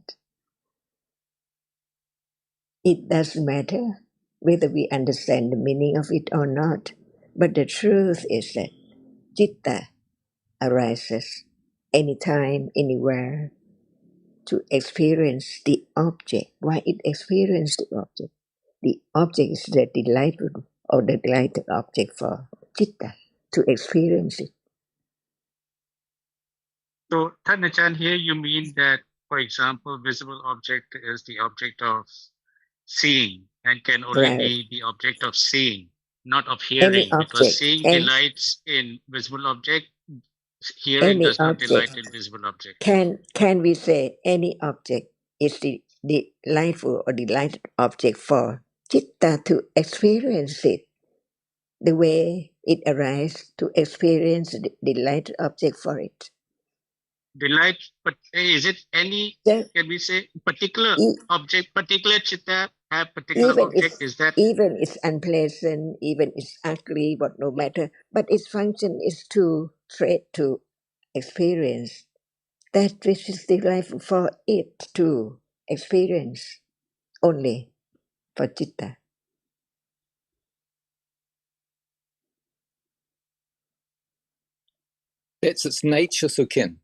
It doesn't matter whether we understand the meaning of it or not, but the truth is that citta arises anytime, anywhere to experience the object. Why it experiences the object? The object is the delightful or the delighted object for citta to experience it. So, Thanachan, here you mean that, for example, visible object is the object of seeing and can only Right. be the object of seeing, not of Any hearing, because object, seeing and delights in visible object, hearing any does not object. delight in visible object. Can we say any object is the delightful or delighted object for citta to experience it the way it arises to experience the delighted object for it? Delight, but is it any, That can we say, particular e- object, particular chitta have particular even object? Is that it's unpleasant, even it's ugly, but no matter. But its function is to try to experience that which is delightful for it to experience only for citta. That's its nature, Sukin.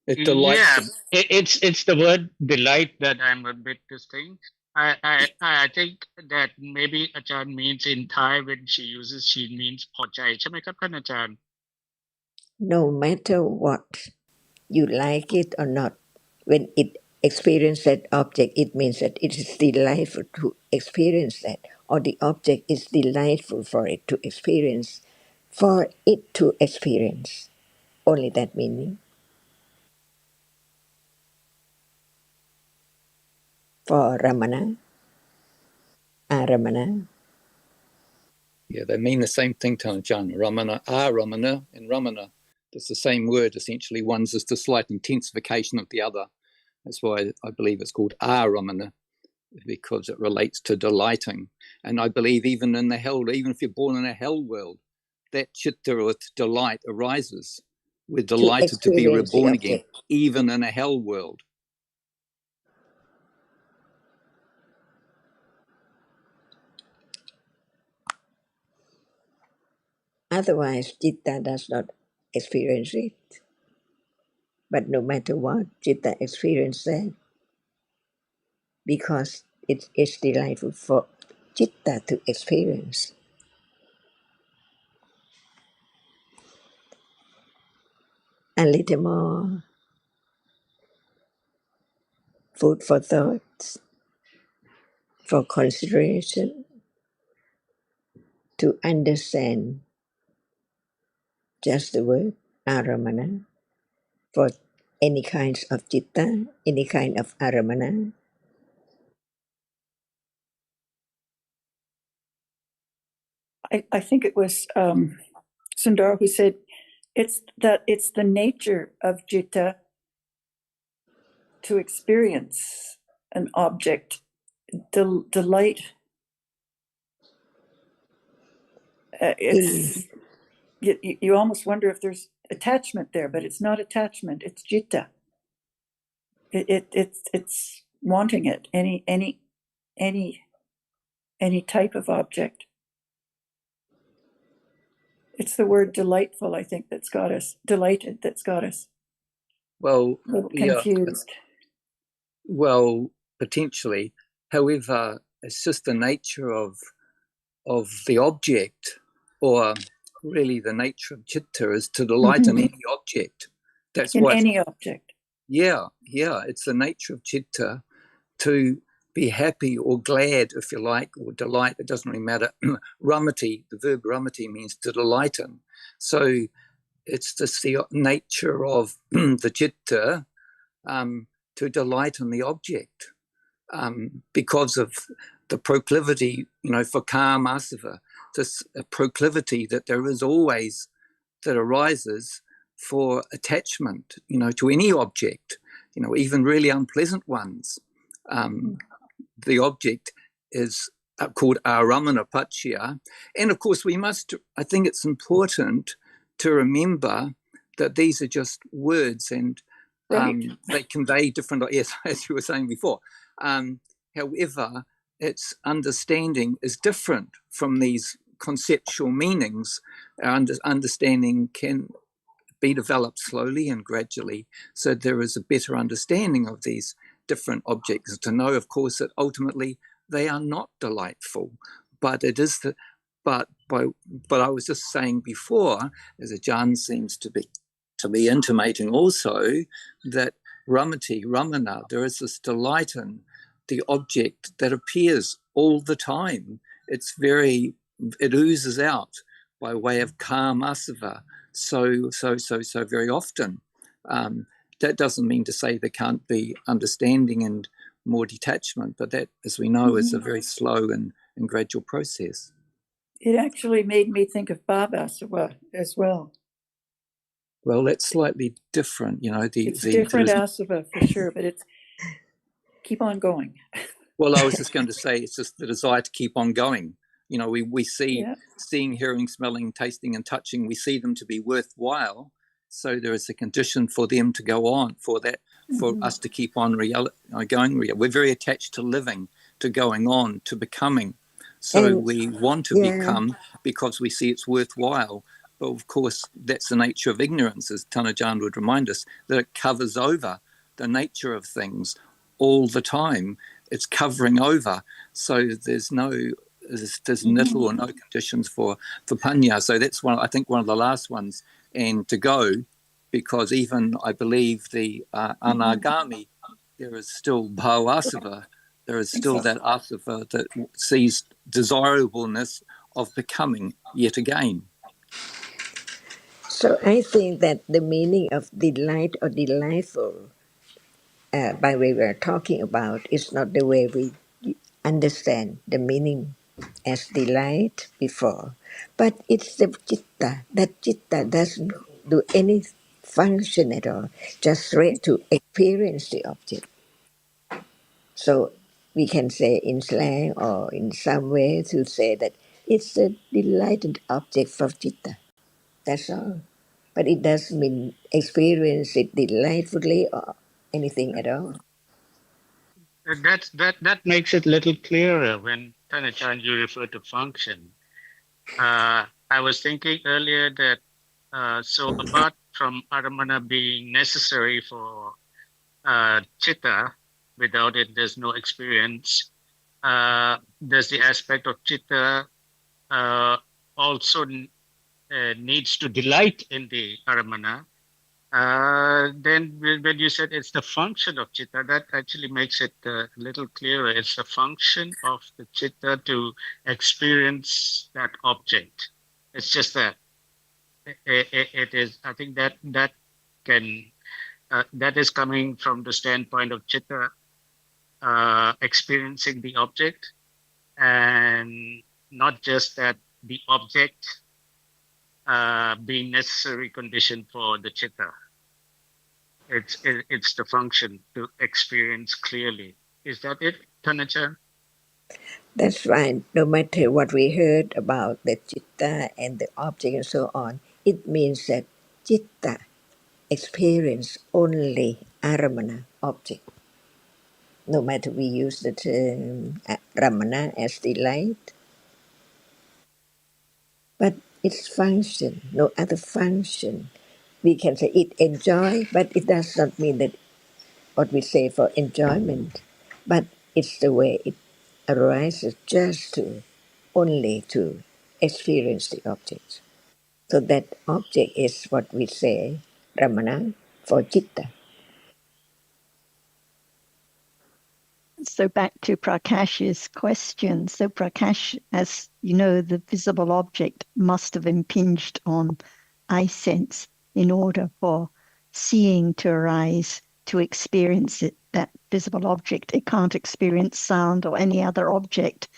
It delights. Yeah, it's the word delight that I'm a bit distinct. I think that maybe Achan means in Thai when she uses she means พอใจใช่ไหมครับท่านอาจารย์ no matter what, you like it or not, when it experiences that object, it means that it is delightful to experience that, or the object is delightful for it to experience, Only that meaning. For Ramana, Aramana. Yeah, they mean the same thing, Tanajan. Ramana, Ramana, and Ramana. It's the same word, essentially. One's just a slight intensification of the other. That's why I believe it's called Ramana, because it relates to delighting. And I believe even in the hell, even if you're born in a hell world, that chitta or delight arises. We're delighted to be reborn again, even in a hell world. Otherwise, Citta does not experience it. But no matter what, Citta experiences that because it is delightful for Citta to experience. A little more food for thought, for consideration, to understand just the word aramana for any kinds of citta, any kind of aramana. I think it was Sundar who said it's the nature of citta to experience an object, delight. You almost wonder if there's attachment there, but it's not attachment. It's citta. It's wanting it. Any type of object. It's the word delightful, I think, that's got us delighted. That's got us. Well, a little confused. Well, potentially. However, it's just the nature of the object, or really the nature of citta is to delight in any object. That's in why any object. Yeah, it's the nature of citta to be happy or glad, if you like, or delight. It doesn't really matter. Ramati, the verb ramati means to delight in. So it's just the nature of the citta to delight in the object because of the proclivity, for karma asava, this proclivity that there is always, that arises for attachment, to any object, even really unpleasant ones. The object is called aramana paccaya. And of course, I think it's important to remember that these are just words and they convey different, yes, as you were saying before. However, its understanding is different from these conceptual meanings. Our understanding can be developed slowly and gradually, so there is a better understanding of these different objects, to know, of course, that ultimately they are not delightful, but it is but I was just saying before, as Ajahn seems to be intimating also, that ramana, there is this delight in the object that appears all the time. It oozes out by way of karma asava so very often. That doesn't mean to say there can't be understanding and more detachment, but that, as we know, is a very slow and gradual process. It actually made me think of bhavasava as well. Well, that's slightly different, It's different asava for sure, but it's keep on going. Well, I was just going to say, it's just the desire to keep on going. We see seeing, hearing, smelling, tasting, and touching, we see them to be worthwhile. So there is a condition for them to go on, for us to keep on going. We're very attached to living, to going on, to becoming. So we want to become because we see it's worthwhile. But of course, that's the nature of ignorance, as Tanajan would remind us, that it covers over the nature of things all the time. It's covering over. So there's little or no conditions for panya. So that's one of the last ones and to go, because even I believe the anagami, there is still bhavasava, there is still that asava that sees desirableness of becoming yet again. So I think that the meaning of delight or delightful, by way we are talking about, is not the way we understand the meaning as delight before, but it's the citta. That citta doesn't do any function at all, just straight to experience the object. So we can say in slang or in some way to say that it's a delighted object for citta. That's all. But it doesn't mean experience it delightfully or anything at all. That makes it a little clearer when Tanachan you refer to function. I was thinking earlier that so apart from aramana being necessary for chitta, without it there's no experience. There's the aspect of chitta also needs to delight in the aramana. Then when you said it's the function of chitta, that actually makes it a little clearer. It's the function of the chitta to experience that object. It's just that it is. I think that can that is coming from the standpoint of chitta experiencing the object, and not just that the object being necessary condition for the chitta. It's the function to experience clearly. Is that it, Tanacha? That's right. No matter what we heard about the citta and the object and so on, it means that citta experience only aramana object. No matter we use the term ramana as delight, but its function, no other function. We can say it enjoy, but it does not mean that what we say for enjoyment, but it's the way it arises just to only to experience the object. So that object is what we say ramana for citta. So back to Prakash's question. So Prakash, as you know, the visible object must have impinged on eye sense in order for seeing to arise, to experience it, that visible object. It can't experience sound or any other object.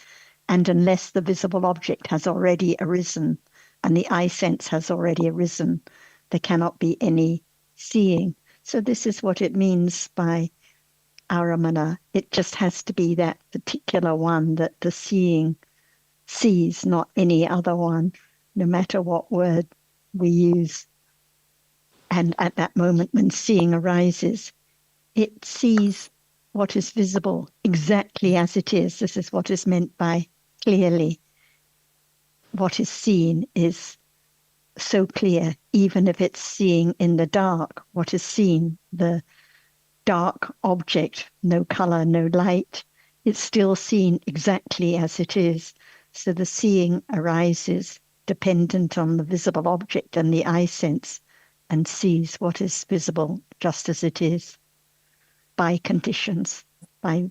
And unless the visible object has already arisen and the eye sense has already arisen, there cannot be any seeing. So this is what it means by aramana. It just has to be that particular one that the seeing sees, not any other one, no matter what word we use. And at that moment when seeing arises, it sees what is visible exactly as it is. This is what is meant by clearly. What is seen is so clear, even if it's seeing in the dark. What is seen, the dark object, no color, no light, it's still seen exactly as it is. So the seeing arises dependent on the visible object and the eye sense, and sees what is visible just as it is by conditions, by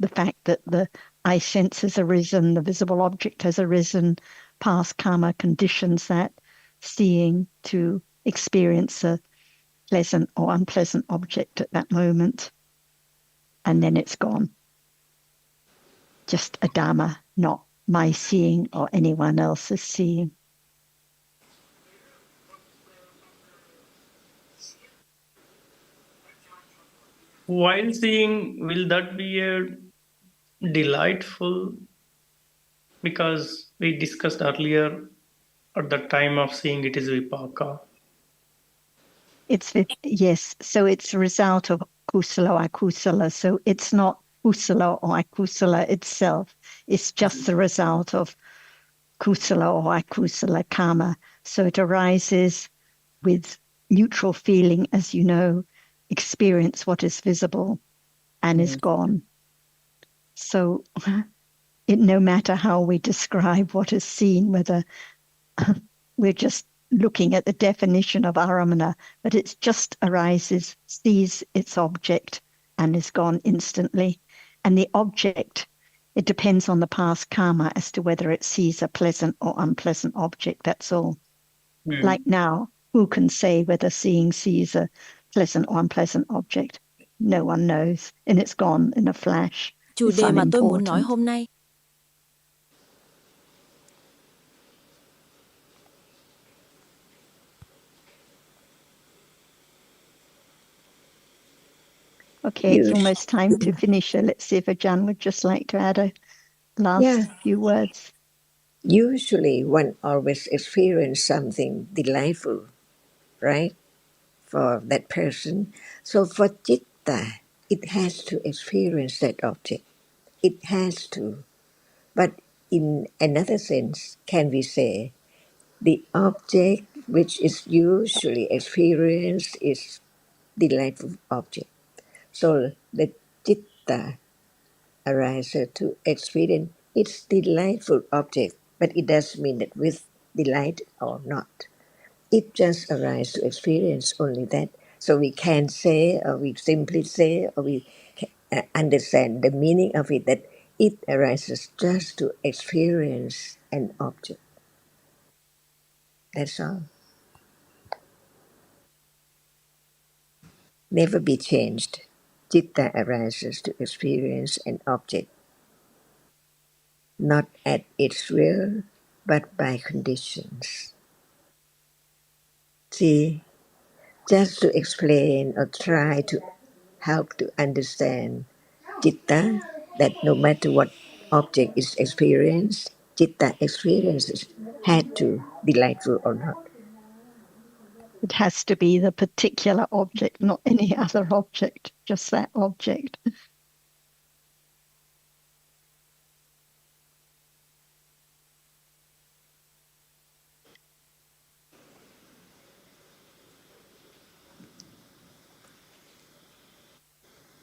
the fact that the eye sense has arisen, the visible object has arisen, past karma conditions that seeing to experience a pleasant or unpleasant object at that moment. And then it's gone. Just a Dhamma, not my seeing or anyone else's seeing. While seeing, will that be a delightful? Because we discussed earlier, at the time of seeing it is vipaka. Yes, so it's a result of kusala or akusala. So it's not kusala or akusala itself. It's just the result of kusala or akusala karma. So it arises with neutral feeling, as you know, experience what is visible and is gone. So no matter how we describe what is seen, whether we're just looking at the definition of aramana, but it just arises, sees its object, and is gone instantly. And the object, it depends on the past karma as to whether it sees a pleasant or unpleasant object, that's all. Like now, who can say whether seeing sees a pleasant or unpleasant object? No one knows, and it's gone in a flash. Chủ It's đề mà tôi muốn nói unimportant. hôm nay. Okay, it's almost time to finish. Let's see if Ajahn would just like to add a last few words. Usually one always experience something delightful, right? For that person. So for citta, it has to experience that object. It has to. But in another sense, can we say the object which is usually experienced is delightful object. So the citta arises to experience its delightful object, but it does mean that with delight or not. It just arises to experience only that. So we can say, or we simply say, or we understand the meaning of it, that it arises just to experience an object. That's all. Never be changed. Citta arises to experience an object, not at its will, but by conditions. See, just to explain or try to help to understand citta, that no matter what object is experienced, citta experiences had to delightful or not. It has to be the particular object, not any other object, just that object.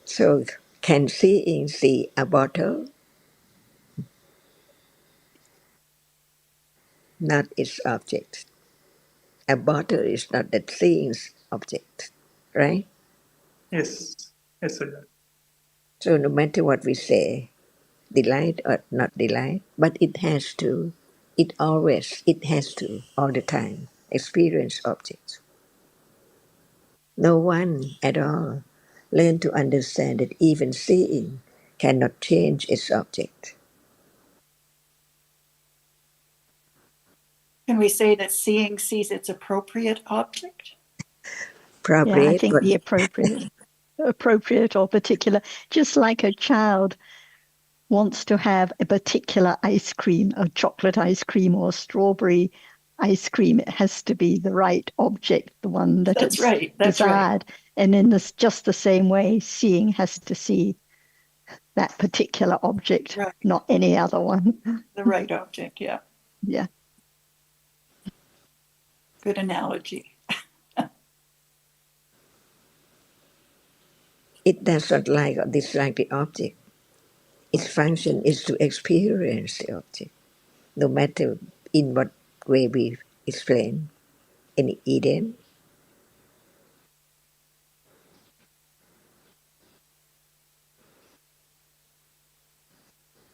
So can seeing see a bottle, not its object. A bottle is not that seeing's object, right? Yes, yes, sir. So no matter what we say, delight or not delight, but it has to, it always, it has to, all the time, experience objects. No one at all learn to understand that even seeing cannot change its object. Can we say that seeing sees its appropriate object? Yeah, I Appropriate, think but the appropriate or particular, just like a child wants to have a particular ice cream, a chocolate ice cream or strawberry ice cream, it has to be the right object, the one that That's it's right. That's desired. right. And in this, just the same way, seeing has to see that particular object, Right. not any other one. The right object. Yeah. Yeah. Good analogy. it does not like or dislike the object. Its function is to experience the object, no matter in what way we explain any idiom.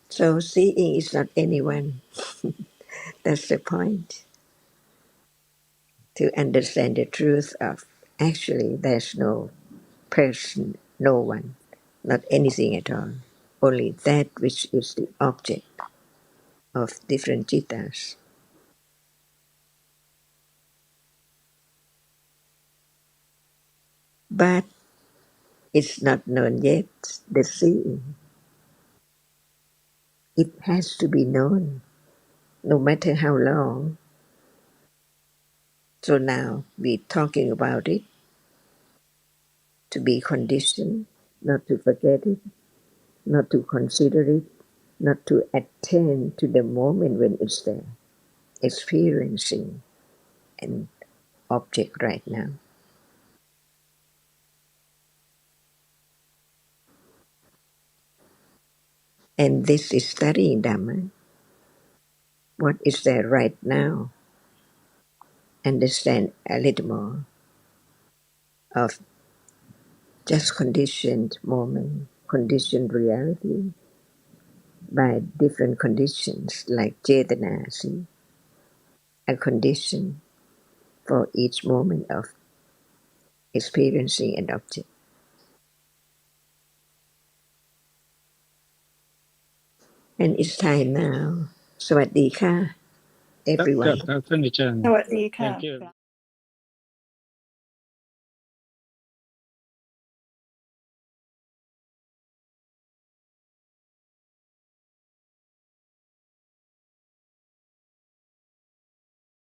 So seeing is not anyone. That's the point. To understand the truth of actually there's no person, no one, not anything at all. Only that which is the object of different cittas. But it's not known yet, the seeing. It has to be known, no matter how long. So now we're talking about it, to be conditioned, not to forget it, not to consider it, not to attend to the moment when it's there, experiencing an object right now. And this is studying Dhamma. What is there right now? understand a little more of just conditioned moment, conditioned reality by different conditions like Chetana, see, a condition for each moment of experiencing an object. And it's time now. สวัสดีค่ะ Yep, everyone. finish. Sawadee ka. Thank you.